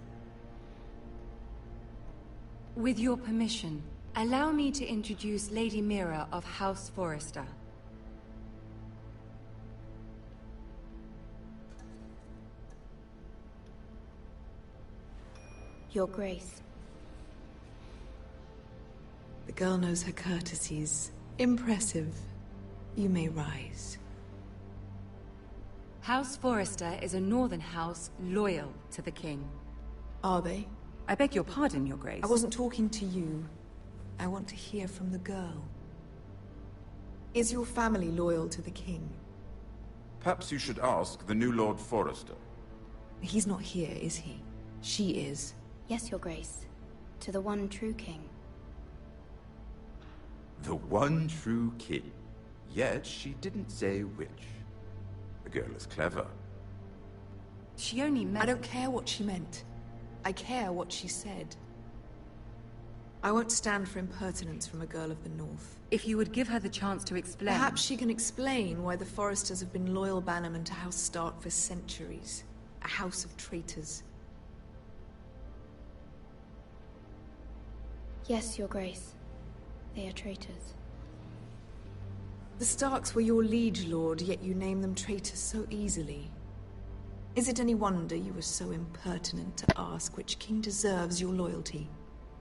With your permission, allow me to introduce Lady Mira of House Forrester. Your Grace. The girl knows her courtesies. Impressive. You may rise. House Forrester is a northern house loyal to the king. Are they? I beg your pardon, Your Grace. I wasn't talking to you. I want to hear from the girl. Is your family loyal to the king? Perhaps you should ask the new Lord Forrester. He's not here, is he? She is. Yes, Your Grace. To the one true king. The one true king. Yet she didn't say which. The girl is clever. She only meant... I don't care what she meant. I care what she said. I won't stand for impertinence from a girl of the North. If you would give her the chance to explain... Perhaps she can explain why the Foresters have been loyal bannermen to House Stark for centuries. A house of traitors. Yes, Your Grace. They are traitors. The Starks were your liege lord, yet you name them traitors so easily. Is it any wonder you were so impertinent to ask which king deserves your loyalty,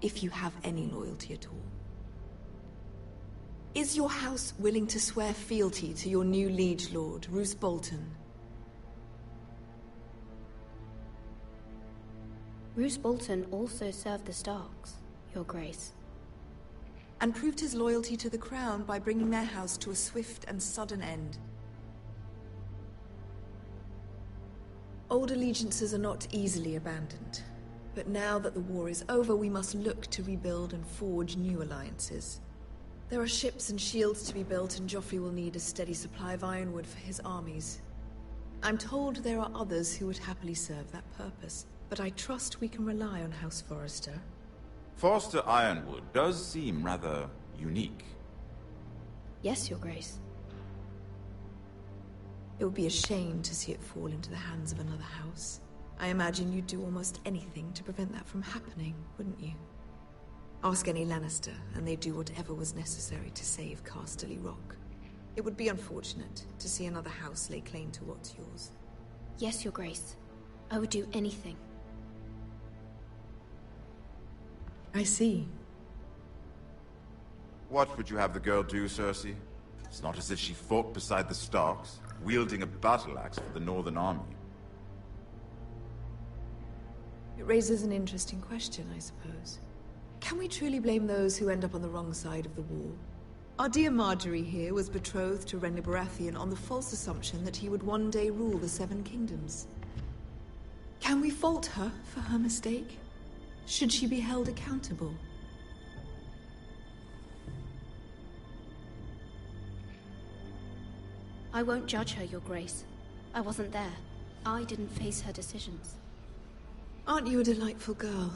if you have any loyalty at all? Is your house willing to swear fealty to your new liege lord, Roose Bolton? Roose Bolton also served the Starks, Your Grace. And proved his loyalty to the crown by bringing their house to a swift and sudden end. Old allegiances are not easily abandoned. But now that the war is over, we must look to rebuild and forge new alliances. There are ships and shields to be built, and Joffrey will need a steady supply of ironwood for his armies. I'm told there are others who would happily serve that purpose, but I trust we can rely on House Forrester. Forster Ironwood does seem rather unique. Yes, Your Grace. It would be a shame to see it fall into the hands of another house. I imagine you'd do almost anything to prevent that from happening, wouldn't you? Ask any Lannister, and they'd do whatever was necessary to save Casterly Rock. It would be unfortunate to see another house lay claim to what's yours. Yes, Your Grace. I would do anything. I see. What would you have the girl do, Cersei? It's not as if she fought beside the Starks, wielding a battle axe for the Northern Army. It raises an interesting question, I suppose. Can we truly blame those who end up on the wrong side of the war? Our dear Marjorie here was betrothed to Renly Baratheon on the false assumption that he would one day rule the Seven Kingdoms. Can we fault her for her mistake? Should she be held accountable? I won't judge her, Your Grace. I wasn't there. I didn't face her decisions. Aren't you a delightful girl?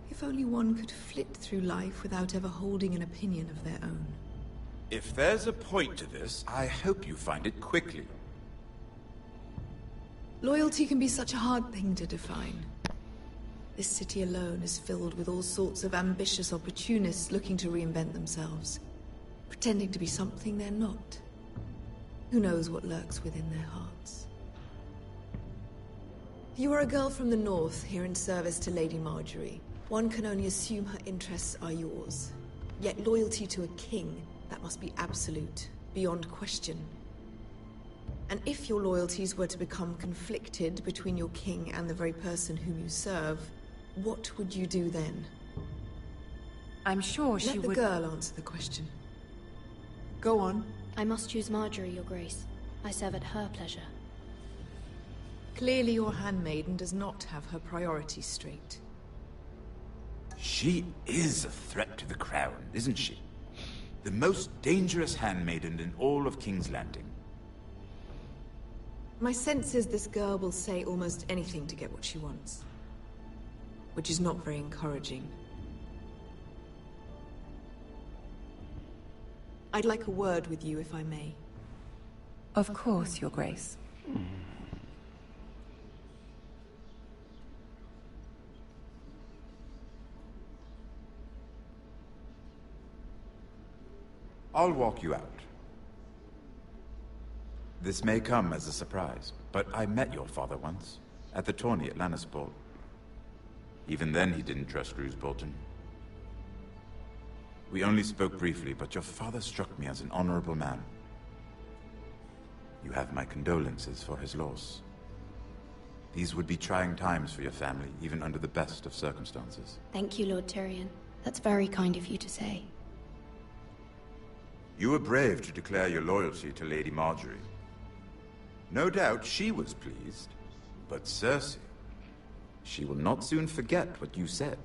If only one could flit through life without ever holding an opinion of their own. If there's a point to this, I hope you find it quickly. Loyalty can be such a hard thing to define. This city alone is filled with all sorts of ambitious opportunists looking to reinvent themselves, pretending to be something they're not. Who knows what lurks within their hearts? You are a girl from the north, here in service to Lady Marjorie. One can only assume her interests are yours. Yet loyalty to a king, that must be absolute, beyond question. And if your loyalties were to become conflicted between your king and the very person whom you serve, what would you do then? I'm sure she would... Let the girl answer the question. Go on. I must choose Marjorie, Your Grace. I serve at her pleasure. Clearly your handmaiden does not have her priorities straight. She is a threat to the crown, isn't she? The most dangerous handmaiden in all of King's Landing. My sense is this girl will say almost anything to get what she wants. Which is not very encouraging. I'd like a word with you, if I may. Of course, Your Grace. I'll walk you out. This may come as a surprise, but I met your father once, at the tourney at Lannisport. Even then he didn't trust Roose Bolton. We only spoke briefly, but your father struck me as an honorable man. You have my condolences for his loss. These would be trying times for your family, even under the best of circumstances. Thank you, Lord Tyrion. That's very kind of you to say. You were brave to declare your loyalty to Lady Marjorie. No doubt she was pleased, but Cersei, She will not soon forget what you said.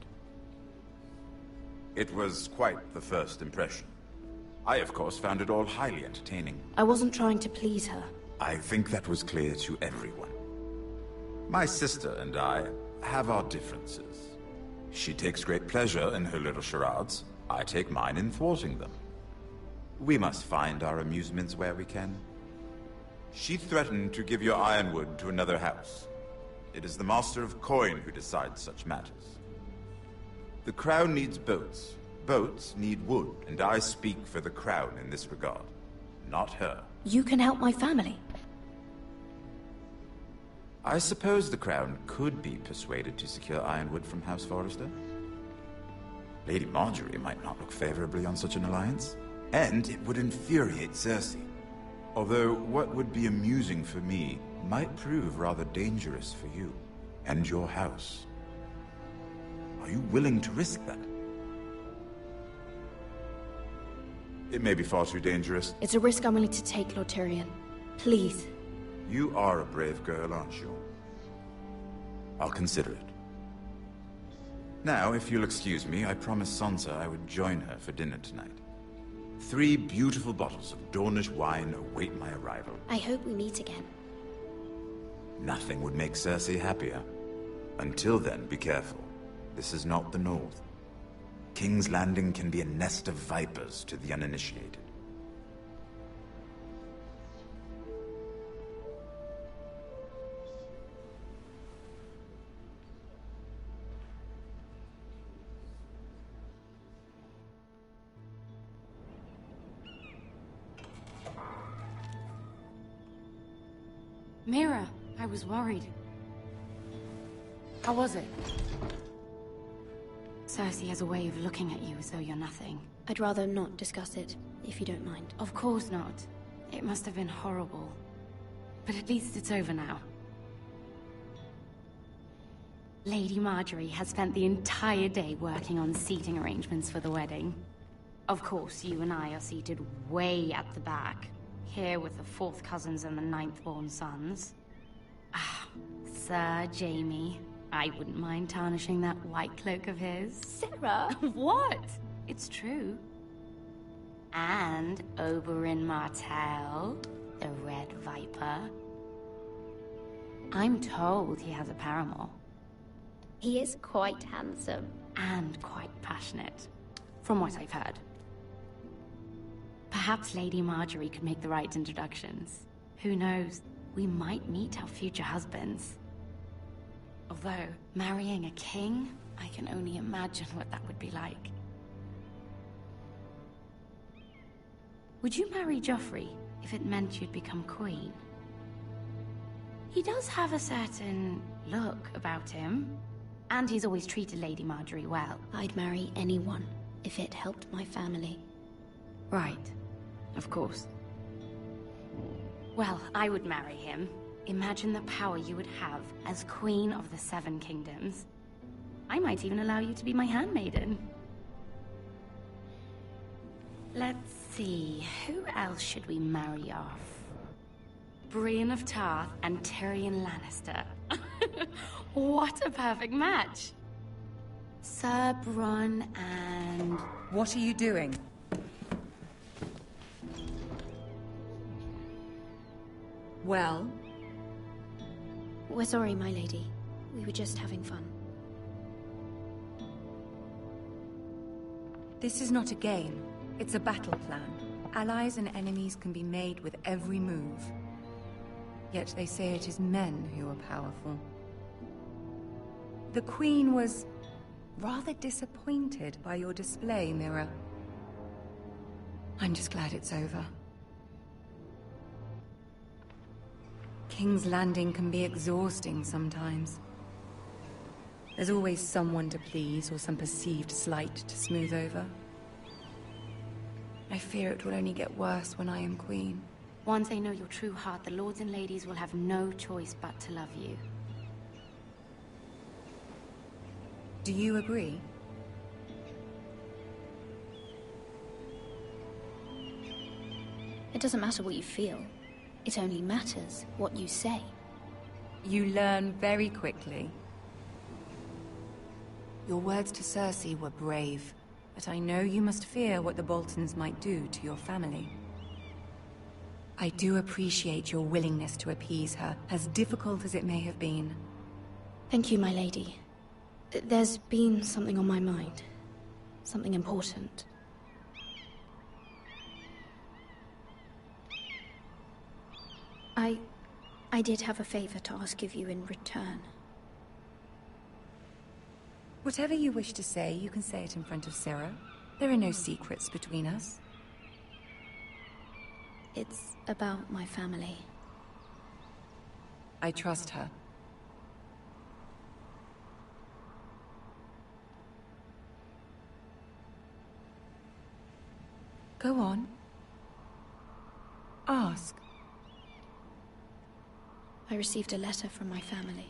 It was quite the first impression. I, of course, found it all highly entertaining. I wasn't trying to please her. I think that was clear to everyone. My sister and I have our differences. She takes great pleasure in her little charades. I take mine in thwarting them. We must find our amusements where we can. She threatened to give your ironwood to another house. It is the Master of Coin who decides such matters. The Crown needs boats. Boats need wood, and I speak for the Crown in this regard, not her. You can help my family. I suppose the Crown could be persuaded to secure ironwood from House Forrester. Lady Marjorie might not look favorably on such an alliance, and it would infuriate Cersei. Although what would be amusing for me might prove rather dangerous for you and your house. Are you willing to risk that? It may be far too dangerous. It's a risk I'm willing to take, Lord Tyrion. Please. You are a brave girl, aren't you? I'll consider it. Now, if you'll excuse me, I promised Sansa I would join her for dinner tonight. 3 beautiful bottles of Dornish wine await my arrival. I hope we meet again. Nothing would make Cersei happier. Until then, be careful. This is not the North. King's Landing can be a nest of vipers to the uninitiated. Mira, I was worried. How was it? Cersei has a way of looking at you as though you're nothing. I'd rather not discuss it, if you don't mind. Of course not. It must have been horrible. But at least it's over now. Lady Marjorie has spent the entire day working on seating arrangements for the wedding. Of course, you and I are seated way at the back. Here with the 4th cousins and the 9th-born sons. Ah, Sir Jaime. I wouldn't mind tarnishing that white cloak of his. Sarah! What? It's true. And Oberyn Martell, the Red Viper. I'm told he has a paramour. He is quite handsome. And quite passionate, from what I've heard. Perhaps Lady Marjorie could make the right introductions. Who knows? We might meet our future husbands. Although, marrying a king, I can only imagine what that would be like. Would you marry Joffrey if it meant you'd become queen? He does have a certain look about him, and he's always treated Lady Marjorie well. I'd marry anyone if it helped my family. Right. Of course. Well, I would marry him. Imagine the power you would have as Queen of the 7 Kingdoms. I might even allow you to be my handmaiden. Let's see, who else should we marry off? Brienne of Tarth and Tyrion Lannister. What a perfect match! Sir Bronn and... What are you doing? Well? We're sorry, my lady. We were just having fun. This is not a game. It's a battle plan. Allies and enemies can be made with every move. Yet they say it is men who are powerful. The Queen was rather disappointed by your display, Mira. I'm just glad it's over. King's Landing can be exhausting sometimes. There's always someone to please or some perceived slight to smooth over. I fear it will only get worse when I am queen. Once they know your true heart, the lords and ladies will have no choice but to love you. Do you agree? It doesn't matter what you feel. It only matters what you say. You learn very quickly. Your words to Cersei were brave, but I know you must fear what the Boltons might do to your family. I do appreciate your willingness to appease her, as difficult as it may have been. Thank you, my lady. There's been something on my mind. Something important. I did have a favor to ask of you in return. Whatever you wish to say, you can say it in front of Sarah. There are no secrets between us. It's about my family. I trust her. Go on. Ask. I received a letter from my family.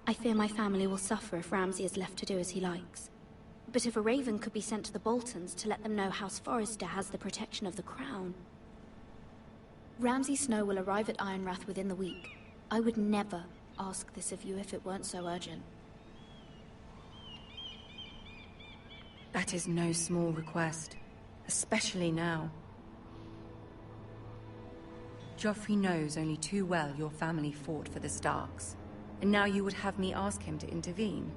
I fear my family will suffer if Ramsay is left to do as he likes. But if a raven could be sent to the Boltons to let them know House Forrester has the protection of the crown... Ramsay Snow will arrive at Ironrath within the week. I would never ask this of you if it weren't so urgent. That is no small request, especially now. Joffrey knows only too well your family fought for the Starks, and now you would have me ask him to intervene.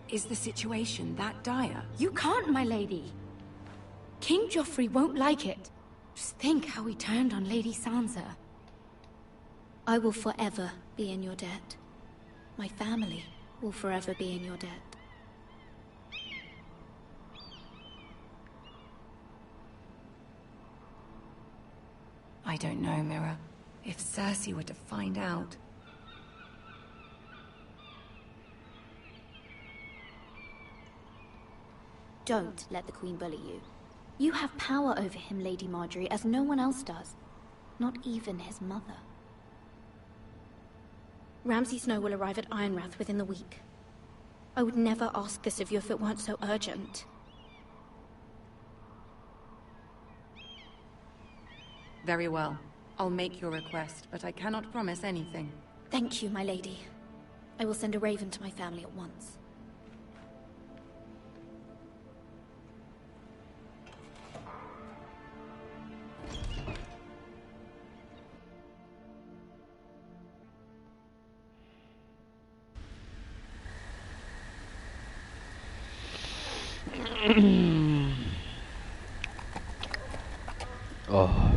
Is the situation that dire? You can't, my lady! King Joffrey won't like it. Just think how he turned on Lady Sansa. I will forever be in your debt. My family will forever be in your debt. I don't know, Mira. If Cersei were to find out... Don't let the Queen bully you. You have power over him, Lady Marjorie, as no one else does. Not even his mother. Ramsay Snow will arrive at Ironrath within the week. I would never ask this of you if it weren't so urgent. Very well. I'll make your request, but I cannot promise anything. Thank you, my lady. I will send a raven to my family at once. Oh.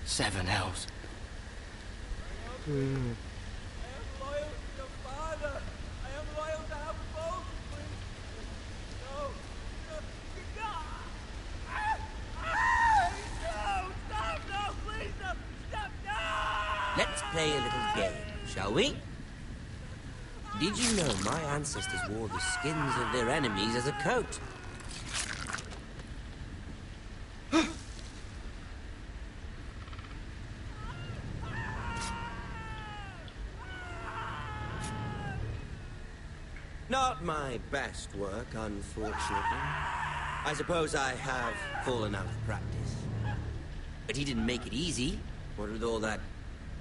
7 elves. Let's play a little game, shall we? Did you know my ancestors wore the skins of their enemies as a coat? Not my best work, unfortunately. I suppose I have fallen out of practice. But he didn't make it easy, what with all that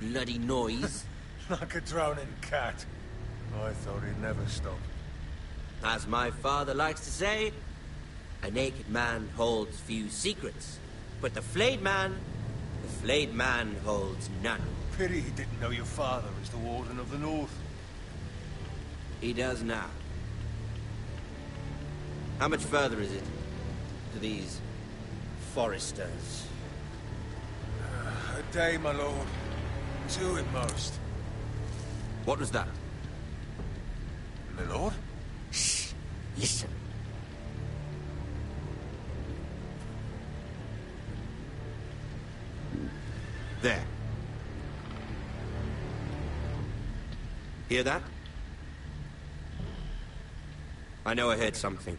bloody noise. Like a drowning cat. I thought he'd never stop. As my father likes to say, a naked man holds few secrets. But the flayed man holds none. Pity he didn't know your father is the Warden of the North. He does now. How much further is it to these Foresters? A day, my lord. 2 at most. What was that? My lord? Shh! Listen. There. Hear that? I know I heard something.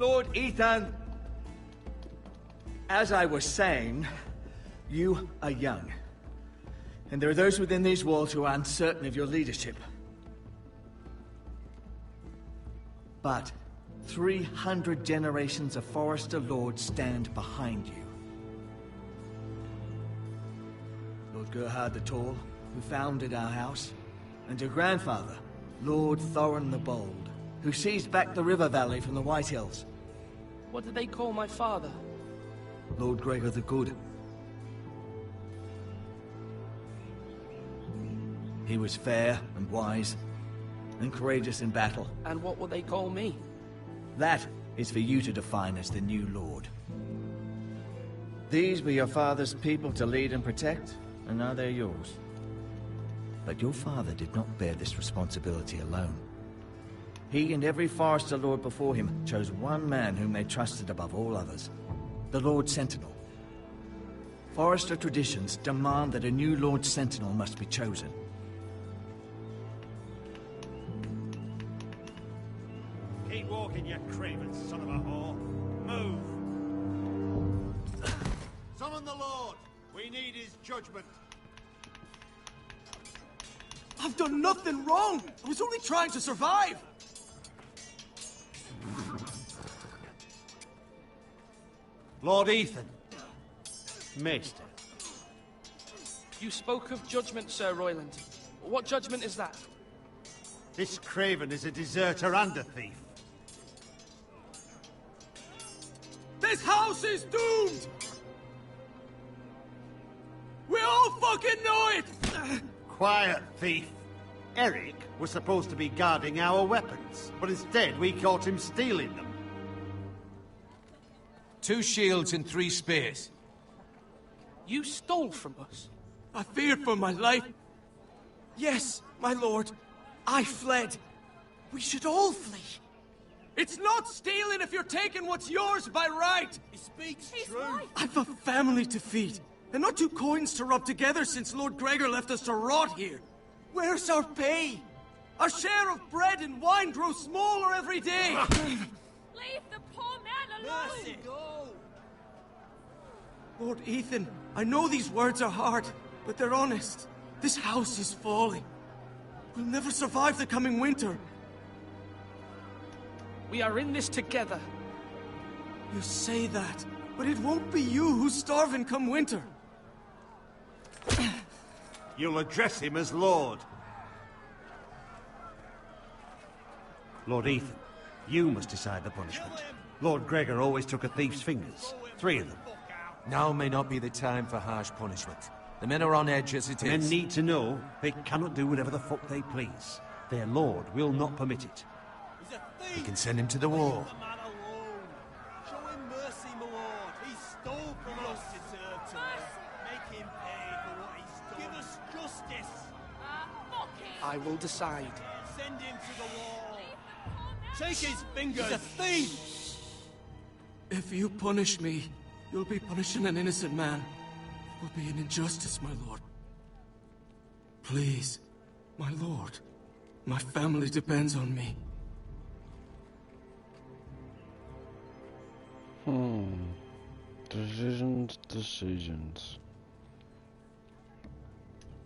Lord Ethan! As I was saying, you are young. And there are those within these walls who are uncertain of your leadership. But 300 generations of Forester Lords stand behind you. Lord Gerhard the Tall, who founded our house, and your grandfather, Lord Thorin the Bold, who seized back the river valley from the White Hills. What did they call my father? Lord Gregor the Good. He was fair and wise, and courageous in battle. And what will they call me? That is for you to define as the new Lord. These were your father's people to lead and protect, and now they're yours. But your father did not bear this responsibility alone. He and every Forester Lord before him chose one man whom they trusted above all others, the Lord Sentinel. Forester traditions demand that a new Lord Sentinel must be chosen. Keep walking, you craven son of a whore. Move! Summon the Lord! We need his judgment. I've done nothing wrong! I was only trying to survive! Lord Ethan. Maester. You spoke of judgment, Sir Royland. What judgment is that? This craven is a deserter and a thief. This house is doomed! We all fucking know it! Quiet, thief. Eric was supposed to be guarding our weapons, but instead we caught him stealing them. 2 shields and 3 spears. You stole from us? I feared for my life. Yes, my lord. I fled. We should all flee. It's not stealing if you're taking what's yours by right. He speaks true. I've a family to feed, and not 2 coins to rub together since Lord Gregor left us to rot here. Where's our pay? Our share of bread and wine grows smaller every day. Leave the poor man alone! Mercy, go! Lord Ethan, I know these words are hard, but they're honest. This house is falling. We'll never survive the coming winter. We are in this together. You say that, but it won't be you who's starving come winter. You'll address him as Lord. Lord Ethan, you must decide the punishment. Lord Gregor always took a thief's fingers. 3 of them. Now may not be the time for harsh punishment. The men are on edge as it is. Men need to know they cannot do whatever the fuck they please. Their lord will not permit it. We can send him to the war. Show him mercy, my lord. He stole from us. Deserve to make him pay for what he stole. Give us justice. I will decide. Send him to the wall. Take his fingers. He's a thief! If you punish me, you'll be punishing an innocent man. It will be an injustice, my lord. Please, my lord. My family depends on me. Decisions.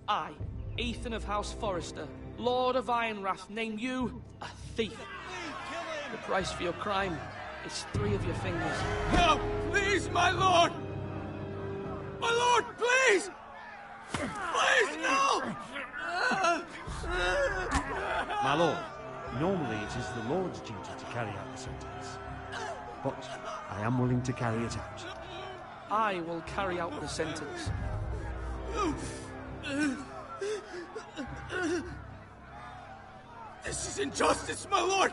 I, Ethan of House Forester, Lord of Ironwrath, name you a thief. The price for your crime is 3 of your fingers. Help! Please, my lord! My lord, please! Please, no! My lord, normally it is the Lord's duty to carry out the sentence. But I am willing to carry it out. I will carry out the sentence. This is injustice, my lord!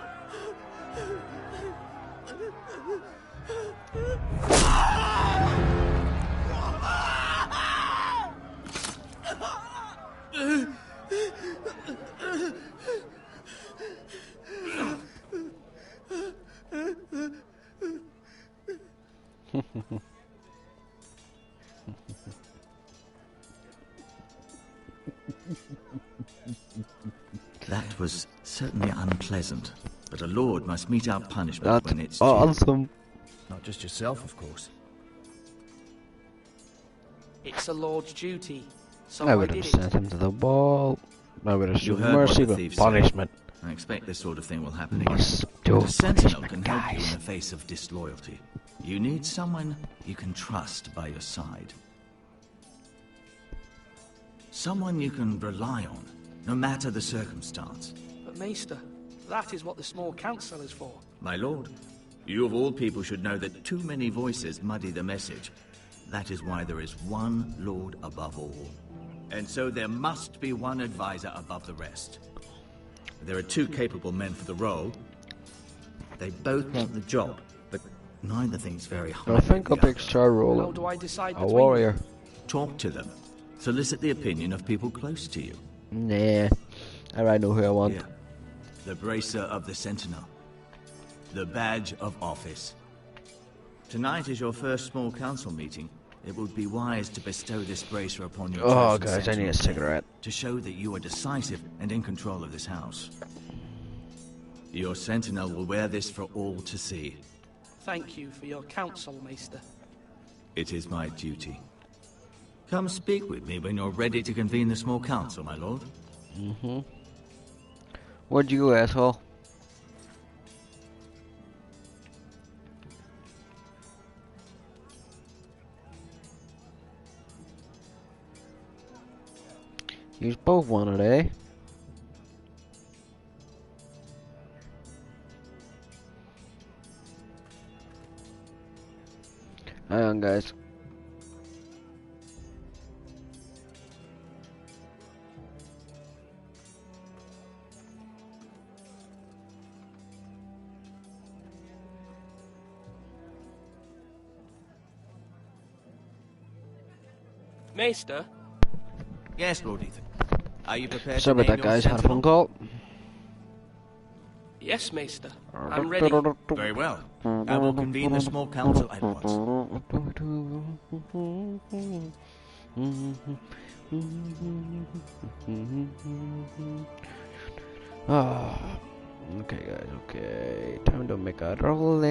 That was certainly unpleasant. but a lord must mete out punishment That's when it's awesome. Not just yourself, of course. It's a lord's duty, so I I would did have it. sent him to the wall. I would have You shown heard what mercy the but thief punishment. said. I expect this sort of thing will happen again. Must But do a sentinel punishment, can help you guys. in the face of disloyalty. You need someone you can trust by your side. Someone you can rely on, no matter the circumstance. But Maester, that is what the small council is for. My lord, you of all people should know that too many voices muddy the message. That is why there is one lord above all. And so there must be one advisor above the rest. There are two capable men for the role. They both want the job, but neither thinks very hard. I think I'll pick Star Roll. How do I decide A between warrior. Talk to them. Solicit the opinion of people close to you. Nah. I already know who I want. Here. The bracer of the Sentinel. The badge of office. Tonight is your first small council meeting. It would be wise to bestow this bracer upon your Oh, chosen guys, I need a sentinel cigarette. to show that you are decisive and in control of this house. Your sentinel will wear this for all to see. Thank you for your counsel, Maester. It is my duty. Come speak with me when you're ready to convene the small council, my lord. Mm-hmm. Where'd you go, asshole? You both wanted, eh? Hang on, guys. Maester? Yes, Lord Ethan. Are you prepared Sorry to about name that, your guys. Had a sentinel? phone call. Yes, Maester. I'm ready. Very well. I will convene the small council at once. Ah, okay, guys. Okay, time to make a roll.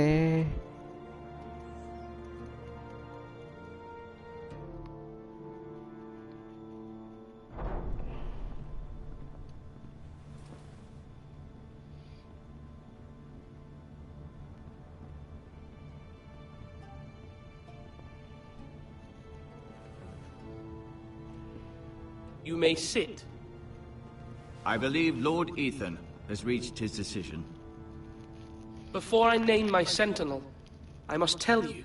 You may sit. I believe Lord Ethan has reached his decision. Before I name my sentinel, I must tell you.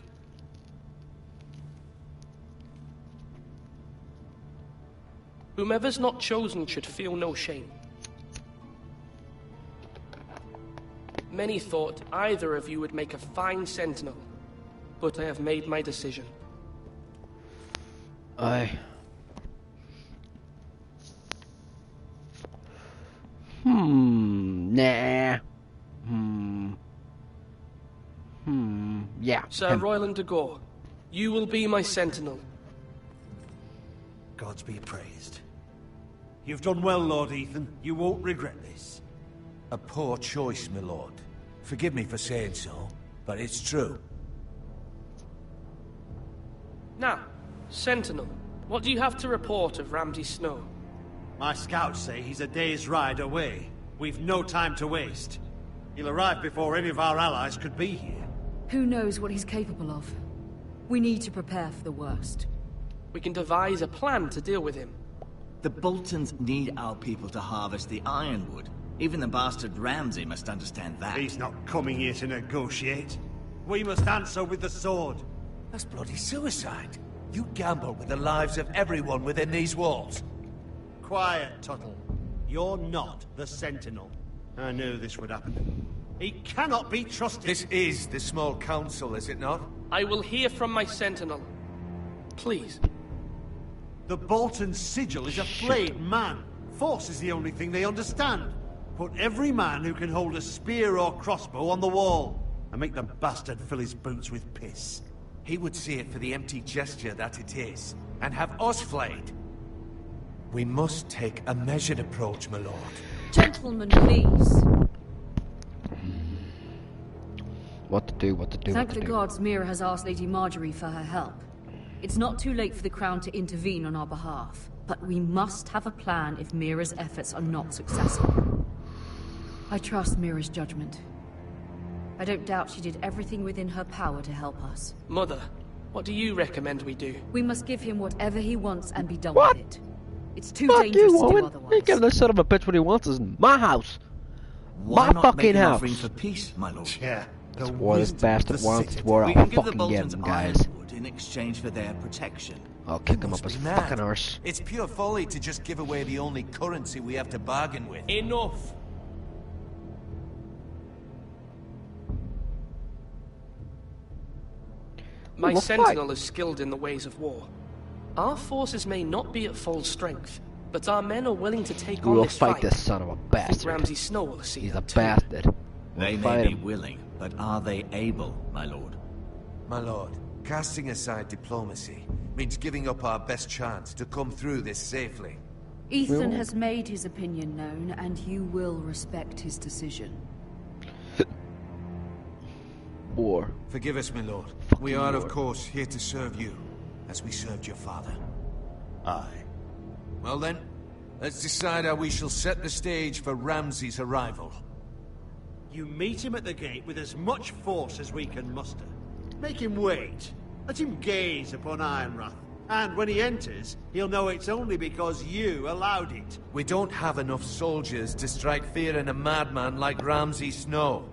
Whomever's not chosen should feel no shame. Many thought either of you would make a fine sentinel, but I have made my decision. Aye. Nah. Yeah. Sir Royland de Gore, you will be my sentinel. Gods be praised. You've done well, Lord Ethan. You won't regret this. A poor choice, my lord. Forgive me for saying so, but it's true. Now, sentinel, what do you have to report of Ramsay Snow? My scouts say he's a day's ride away. We've no time to waste. He'll arrive before any of our allies could be here. Who knows what he's capable of? We need to prepare for the worst. We can devise a plan to deal with him. The Boltons need our people to harvest the ironwood. Even the bastard Ramsay must understand that. He's not coming here to negotiate. We must answer with the sword. That's bloody suicide. You gamble with the lives of everyone within these walls. Quiet, Tuttle. You're not the Sentinel. I knew this would happen. He cannot be trusted. This is the small council, is it not? I will hear from my sentinel. Please. The Bolton sigil is a flayed man. Force is the only thing they understand. Put every man who can hold a spear or crossbow on the wall, and make the bastard fill his boots with piss. He would see it for the empty gesture that it is, and have us flayed. We must take a measured approach, my lord. Gentlemen, please. What to do, Thank the gods Mira has asked Lady Marjorie for her help. It's not too late for the Crown to intervene on our behalf, but we must have a plan if Mira's efforts are not successful. I trust Mira's judgment. I don't doubt she did everything within her power to help us. Mother, what do you recommend we do? We must give him whatever he wants and be done with it. It's too dangerous to do otherwise. You give this son of a bitch what he wants. Is my house. Why my not fucking make an house. offering for peace, my lord? Yeah. That's what this bastard wants. It's what We I'll can give the fucking get Boltons him, guys. ironwood in exchange for their protection. I'll kick him up his fucking arse. It's pure folly to just give away the only currency we have to bargain with. Enough! My sentinel is skilled in the ways of war. Our forces may not be at full strength, but our men are willing to take We on will this fight fight. this son of a I think bastard. Ramsay Snow will see He's a that too. bastard. They We'll may fight be him. willing, but are they able, my lord? My lord, casting aside diplomacy means giving up our best chance to come through this safely. Ethan has made his opinion known, and you will respect his decision. War. Forgive us, my lord. We are, of course, here to serve you, as we served your father. Aye. Well then, let's decide how we shall set the stage for Ramsay's arrival. You meet him at the gate with as much force as we can muster. Make him wait. Let him gaze upon Ironrath. And when he enters, he'll know it's only because you allowed it. We don't have enough soldiers to strike fear in a madman like Ramsay Snow.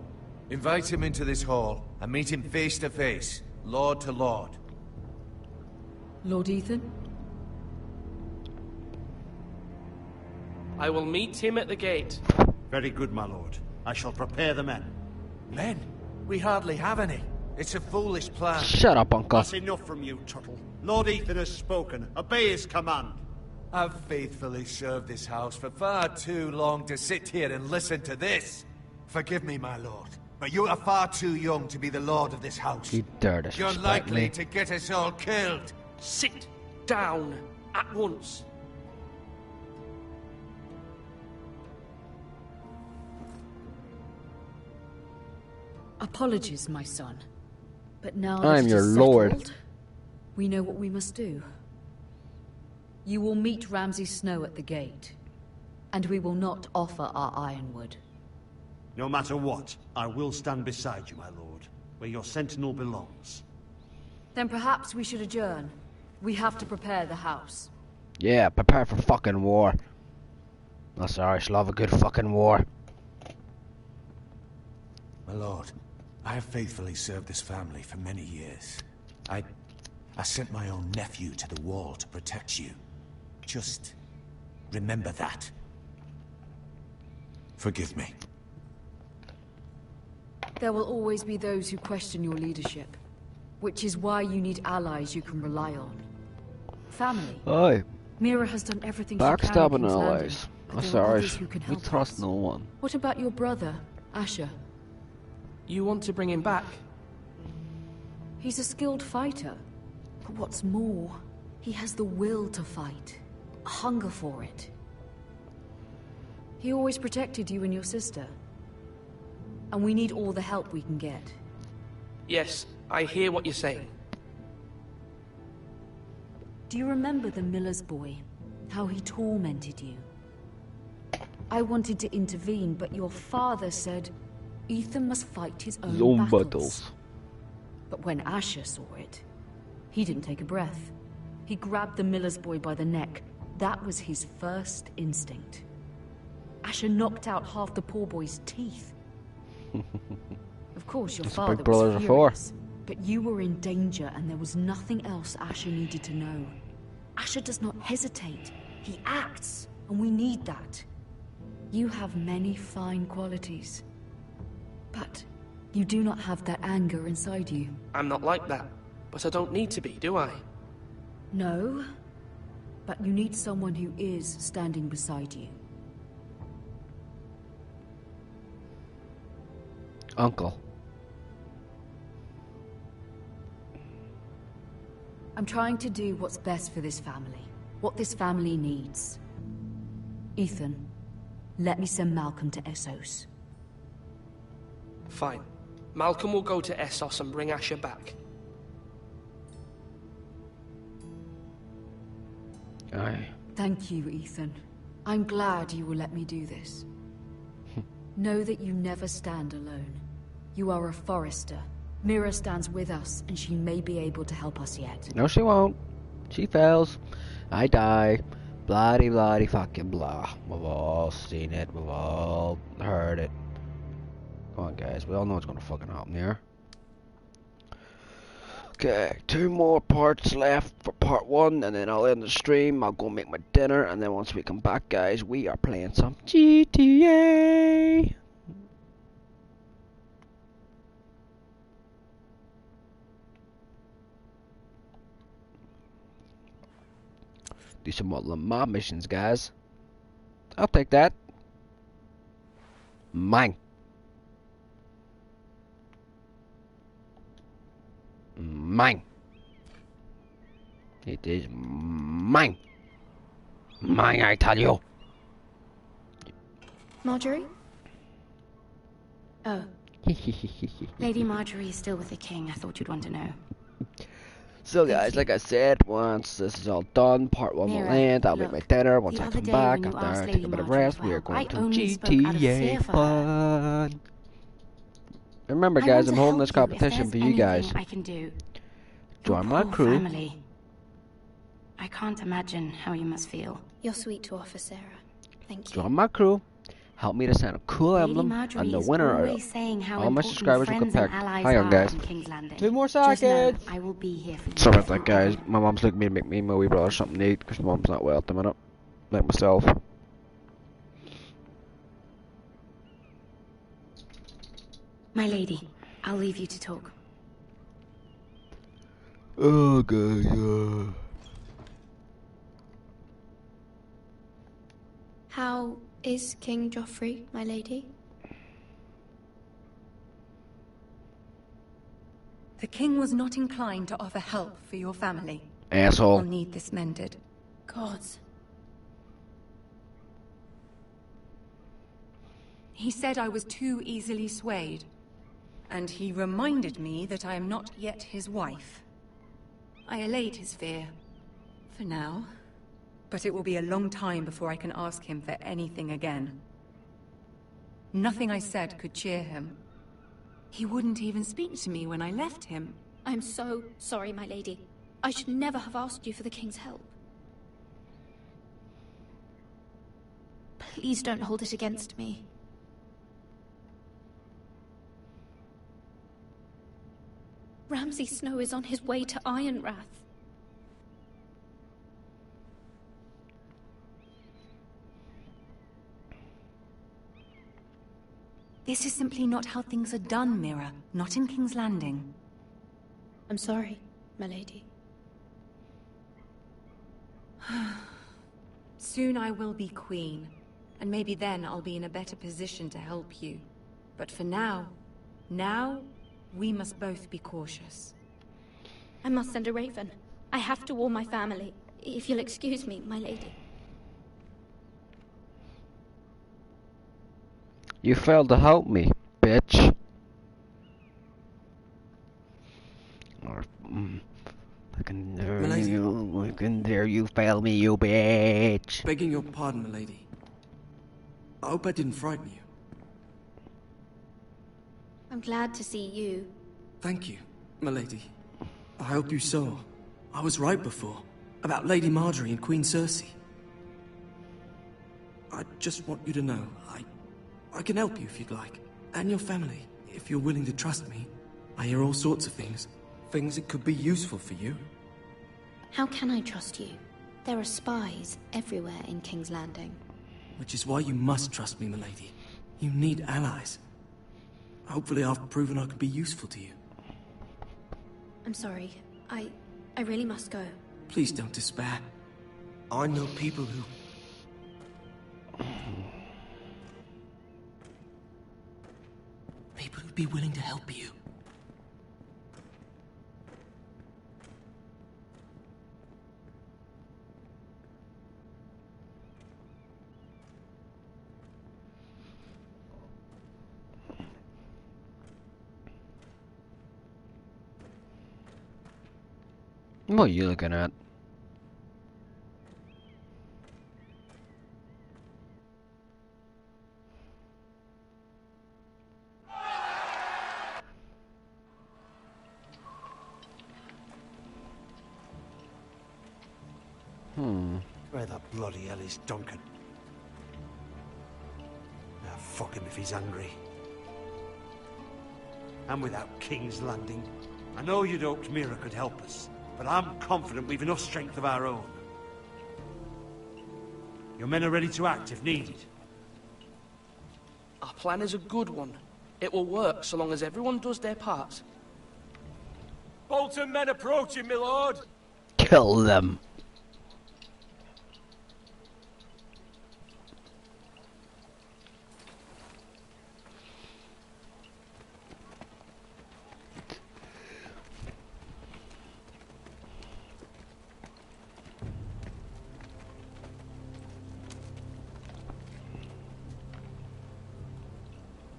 Invite him into this hall and meet him face to face, lord to lord. Lord Ethan? I will meet him at the gate. Very good, my lord. I shall prepare the men. Men? We hardly have any. It's a foolish plan. Shut up, Uncle. That's enough from you, Tuttle. Lord Ethan has spoken. Obey his command. I've faithfully served this house for far too long to sit here and listen to this. Forgive me, my lord, but you are far too young to be the lord of this house. You dare You're disrespect likely me. to get us all killed. Sit down at once. Apologies, my son. But now that I'm it your is lord. settled, we know what we must do. You will meet Ramsay Snow at the gate, and we will not offer our ironwood. No matter what, I will stand beside you, my lord, where your sentinel belongs. Then perhaps we should adjourn. We have to prepare the house. Yeah, prepare for fucking war. Us Irish love a good fucking war. My lord, I have faithfully served this family for many years. I sent my own nephew to the wall to protect you. Just remember that. Forgive me. There will always be those who question your leadership, which is why you need allies you can rely on. Family. Aye. Mira has done everything she can. Backstabbing in King's Landing, allies. but Us there are Irish, others who can we help trust us. no one. What about your brother, Asher? You want to bring him back? He's a skilled fighter. But what's more, he has the will to fight. A hunger for it. He always protected you and your sister. And we need all the help we can get. Yes, I hear what you're saying. Do you remember the miller's boy? How he tormented you? I wanted to intervene, but your father said Ethan must fight his own battles. But when Asher saw it, he didn't take a breath. He grabbed the miller's boy by the neck. That was his first instinct. Asher knocked out half the poor boy's teeth. Of course, your That's what father big brothers was are for. furious, but you were in danger and there was nothing else Asher needed to know. Asher does not hesitate. He acts, and we need that. You have many fine qualities, but you do not have that anger inside you. I'm not like that, but I don't need to be, do I? No, but you need someone who is standing beside you. Uncle. I'm trying to do what's best for this family, what this family needs. Ethan, let me send Malcolm to Essos. Fine. Malcolm will go to Essos and bring Asher back. Aye. Thank you, Ethan. I'm glad you will let me do this. Know that you never stand alone. You are a Forrester. Mira stands with us, and she may be able to help us yet. No, she won't. She fails. I die. Bloody, bloody fucking blah. We've all seen it. We've all heard it. Come on, guys. We all know what's gonna fucking happen here. Okay, 2 more parts left for part 1, and then I'll end the stream. I'll go make my dinner, and then once we come back, guys, we are playing some GTA. Do some more mob missions, guys. I'll take that. Mine. Mine. It is mine. Mine, I tell you. Marjorie? Oh. Lady Marjorie is still with the king. I thought you'd want to know. So guys, like I said, once this is all done, part 1 will end. I'll make my dinner. Once I come back, after I take a bit of rest, we are going to GTA fun. Remember guys, I'm holding this competition for you guys. I can do. Join my crew. Family. I can't imagine how you must feel. You're sweet to offer, Sarah. Thank you. Join my crew. Help me to send a cool emblem, and the winner are all my subscribers will compare. Hang on, guys. 2 more seconds. I will be here for you. Sorry about that, guys. My mom's looking at me to make me and my wee brother something to eat because my mom's not well at the minute, like myself. My lady, I'll leave you to talk. Oh, God, How is King Joffrey, my lady? The king was not inclined to offer help for your family. Asshole. I'll need this mended. Gods. He said I was too easily swayed. And he reminded me that I am not yet his wife. I allayed his fear. For now. But it will be a long time before I can ask him for anything again. Nothing I said could cheer him. He wouldn't even speak to me when I left him. I'm so sorry, my lady. I should never have asked you for the king's help. Please don't hold it against me. Ramsay Snow is on his way to Ironrath. This is simply not how things are done, Mira. Not in King's Landing. I'm sorry, my lady. Soon I will be queen, and maybe then I'll be in a better position to help you. But for now, we must both be cautious. I must send a raven. I have to warn my family. If you'll excuse me, my lady. You failed to help me, bitch. Fucking dare you fail me, you bitch. Begging your pardon, milady. I hope I didn't frighten you. I'm glad to see you. Thank you, milady. I hope you saw. I was right before. About Lady Marjorie and Queen Cersei. I just want you to know, I can help you if you'd like. And your family, if you're willing to trust me. I hear all sorts of things. Things that could be useful for you. How can I trust you? There are spies everywhere in King's Landing. Which is why you must trust me, milady. You need allies. Hopefully I've proven I can be useful to you. I'm sorry. I really must go. Please don't despair. I know people who'd be willing to help you. What are you looking at? Where the bloody hell is Duncan? Ah, fuck him if he's angry. And without King's Landing. I know you'd hoped Mira could help us, but I'm confident we've enough strength of our own. Your men are ready to act if needed. Our plan is a good one. It will work so long as everyone does their part. Bolton men approaching, my lord. Kill them.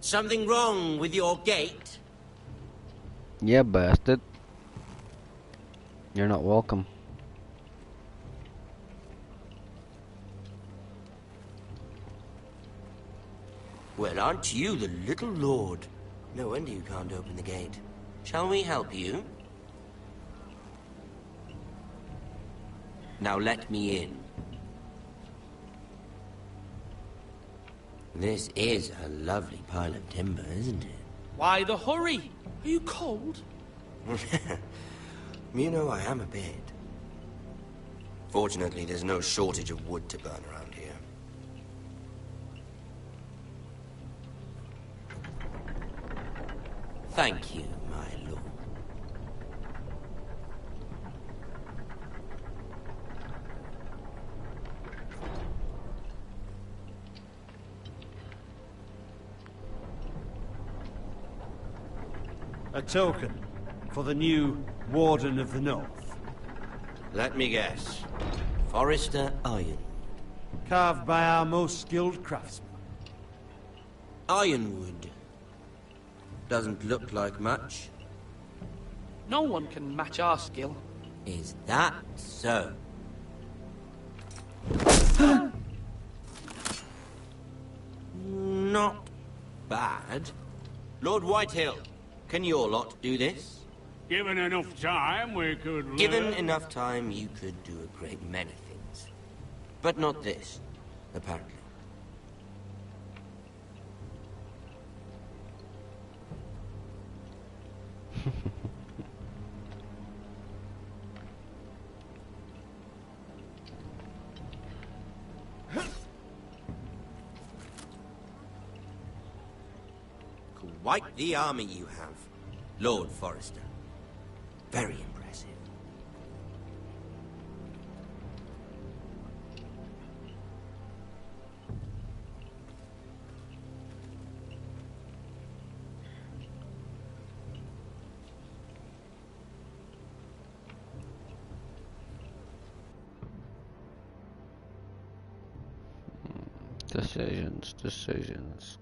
Something wrong with your gate? Yeah, bastard. You're not welcome. Well, aren't you the little lord? No wonder you can't open the gate. Shall we help you? Now let me in. This is a lovely pile of timber, isn't it? Why the hurry? Are you cold? You know, I am a bit. Fortunately, there's no shortage of wood to burn around here. Thank you, my lord. A token for the new Warden of the North. Let me guess. Forrester Iron. Carved by our most skilled craftsmen. Ironwood. Doesn't look like much. No one can match our skill. Is that so? Not bad. Lord Whitehill, can your lot do this? Given enough time, we could learn. Given enough time, you could do a great many things. But not this, apparently. Quite the army you have, Lord Forrester. Very impressive. Decisions.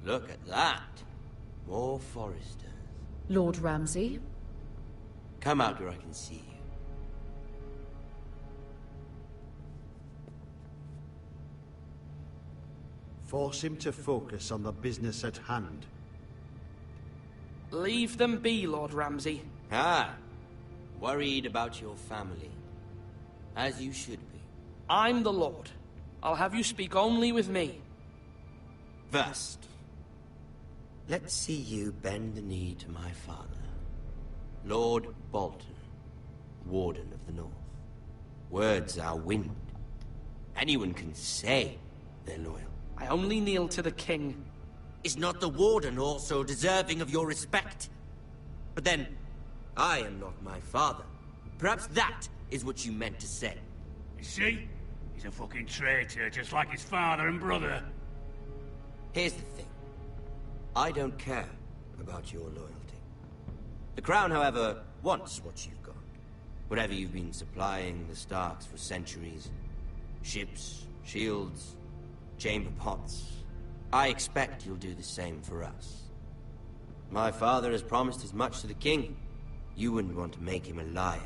Look at that. More Forresters. Lord Ramsay? Come out where I can see you. Force him to focus on the business at hand. Leave them be, Lord Ramsay. Ah, worried about your family. As you should be. I'm the Lord. I'll have you speak only with me. First, let's see you bend the knee to my father, Lord Bolton, Warden of the North. Words are wind. Anyone can say they're loyal. I only kneel to the king. Is not the Warden also deserving of your respect? But then, I am not my father. Perhaps that is what you meant to say. You see? He's a fucking traitor, just like his father and brother. Here's the thing. I don't care about your loyalty. The Crown, however, wants what you've got. Whatever you've been supplying the Starks for centuries. Ships, shields, chamber pots. I expect you'll do the same for us. My father has promised as much to the king. You wouldn't want to make him a liar,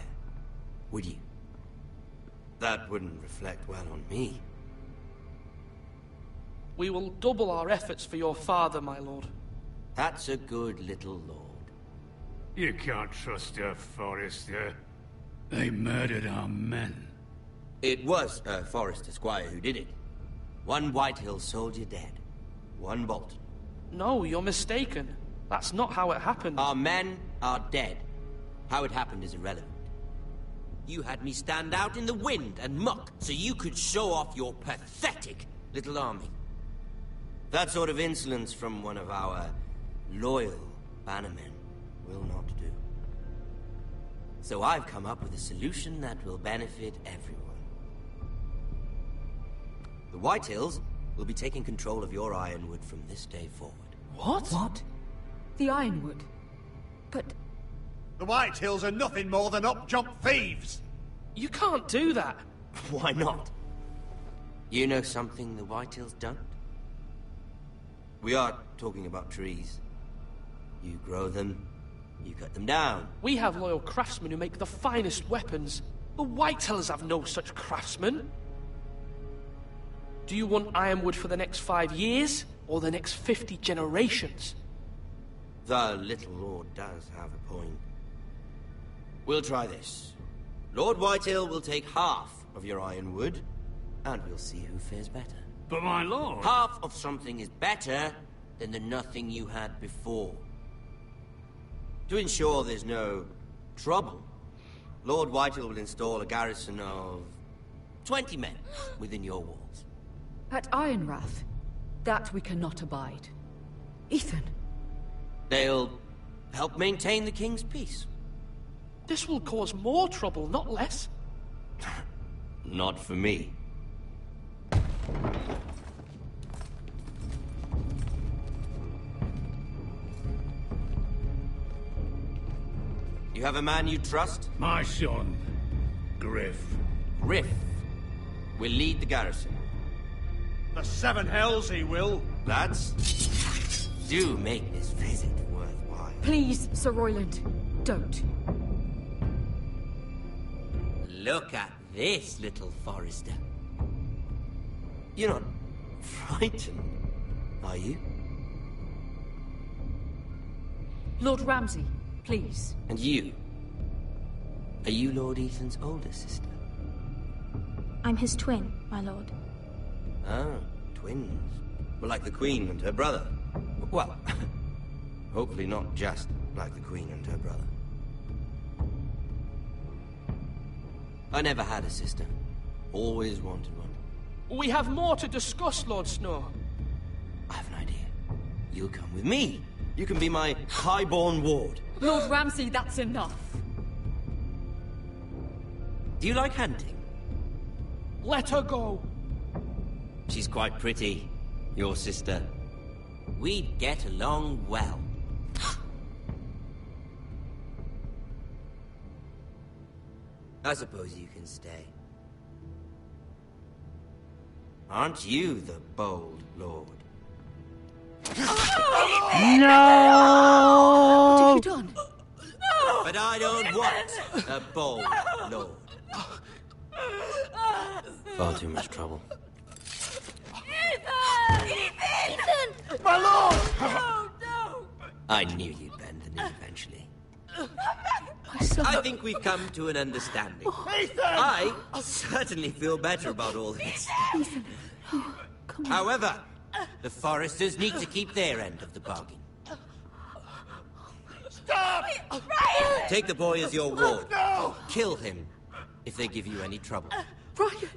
would you? That wouldn't reflect well on me. We will double our efforts for your father, my lord. That's a good little lord. You can't trust her, Forrester. They murdered our men. It was a Forrester squire who did it. One Whitehill soldier dead. One Bolton. No, you're mistaken. That's not how it happened. Our men are dead. How it happened is irrelevant. You had me stand out in the wind and muck so you could show off your pathetic little army. That sort of insolence from one of our loyal bannermen will not do. So I've come up with a solution that will benefit everyone. The Whitehills will be taking control of your Ironwood from this day forward. What? What? The Ironwood? But... The Whitehills are nothing more than up-jump thieves! You can't do that! Why not? You know something the Whitehills don't? We are talking about trees. You grow them, you cut them down. We have loyal craftsmen who make the finest weapons. The Whitehills have no such craftsmen. Do you want Ironwood for the next 5 years, or the next 50 generations? The little lord does have a point. We'll try this. Lord Whitehill will take half of your Ironwood, and we'll see who fares better. But my lord... Half of something is better than the nothing you had before. To ensure there's no trouble, Lord Whitehill will install a garrison of 20 men within your walls. At Ironrath, that we cannot abide. Ethan. They'll help maintain the king's peace. This will cause more trouble, not less. Not for me. You have a man you trust? My son, Griff. Griff will lead the garrison. The Seven Hells he will. Lads, do make this visit worthwhile. Please, Sir Royland, don't. Look at this, little Forrester. You're not frightened, are you? Lord Ramsay, please. And you? Are you Lord Ethan's older sister? I'm his twin, my lord. Ah, twins. Well, like the Queen and her brother. Well, hopefully not just like the Queen and her brother. I never had a sister. Always wanted one. We have more to discuss, Lord Snow. I have an idea. You'll come with me. You can be my highborn ward. Lord Ramsay, that's enough. Do you like hunting? Let her go. She's quite pretty, your sister. We'd get along well. I suppose you can stay. Aren't you the bold lord? No! What have you done? But I don't want a bold lord. Far too much trouble. Ethan! My lord! Oh, no! I knew you'd bend the knee eventually. My son. I think we've come to an understanding. Ethan! I certainly feel better about all this. Ethan. Oh, come on. However, the Foresters need to keep their end of the bargain. Stop! Ryan! Take the boy as your ward. No! Kill him if they give you any trouble. Ryan!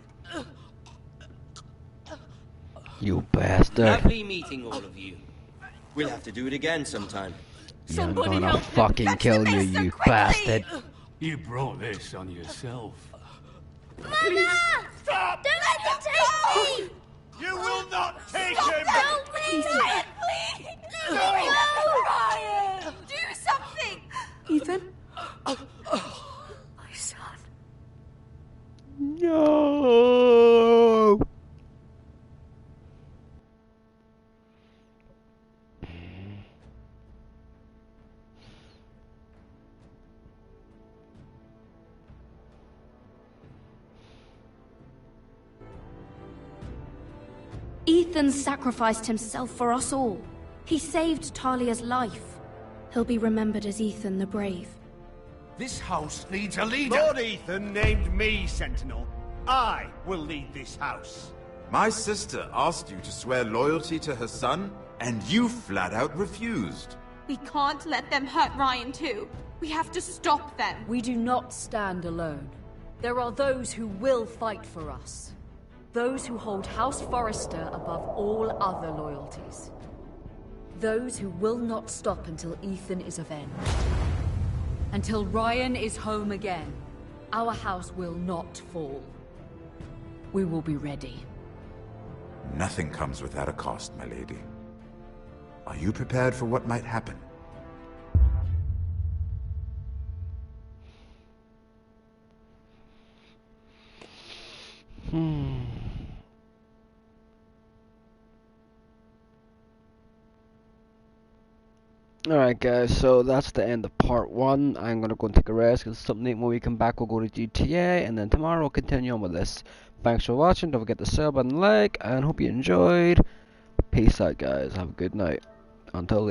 You bastard. Lovely meeting all of you. We'll have to do it again sometime. Yeah, I'm gonna fucking kill you, you bastard. You brought this on yourself. Mother! Stop! Don't let him take me! You will not take Stop! him! Don't leave! Ryan, please! No! Ryan! Do something! Ethan? My son. Ethan sacrificed himself for us all. He saved Talia's life. He'll be remembered as Ethan the Brave. This house needs a leader. Lord Ethan named me Sentinel. I will lead this house. My sister asked you to swear loyalty to her son, and you flat out refused. We can't let them hurt Ryan too. We have to stop them. We do not stand alone. There are those who will fight for us. Those who hold House Forrester above all other loyalties. Those who will not stop until Ethan is avenged. Until Ryan is home again, our house will not fall. We will be ready. Nothing comes without a cost, my lady. Are you prepared for what might happen? Alright guys, so that's the end of part 1. I'm gonna go and take a rest because something when we come back we'll go to GTA and then tomorrow we'll continue on with this. Thanks for watching, don't forget to sub and like, and hope you enjoyed. Peace out guys, have a good night. Until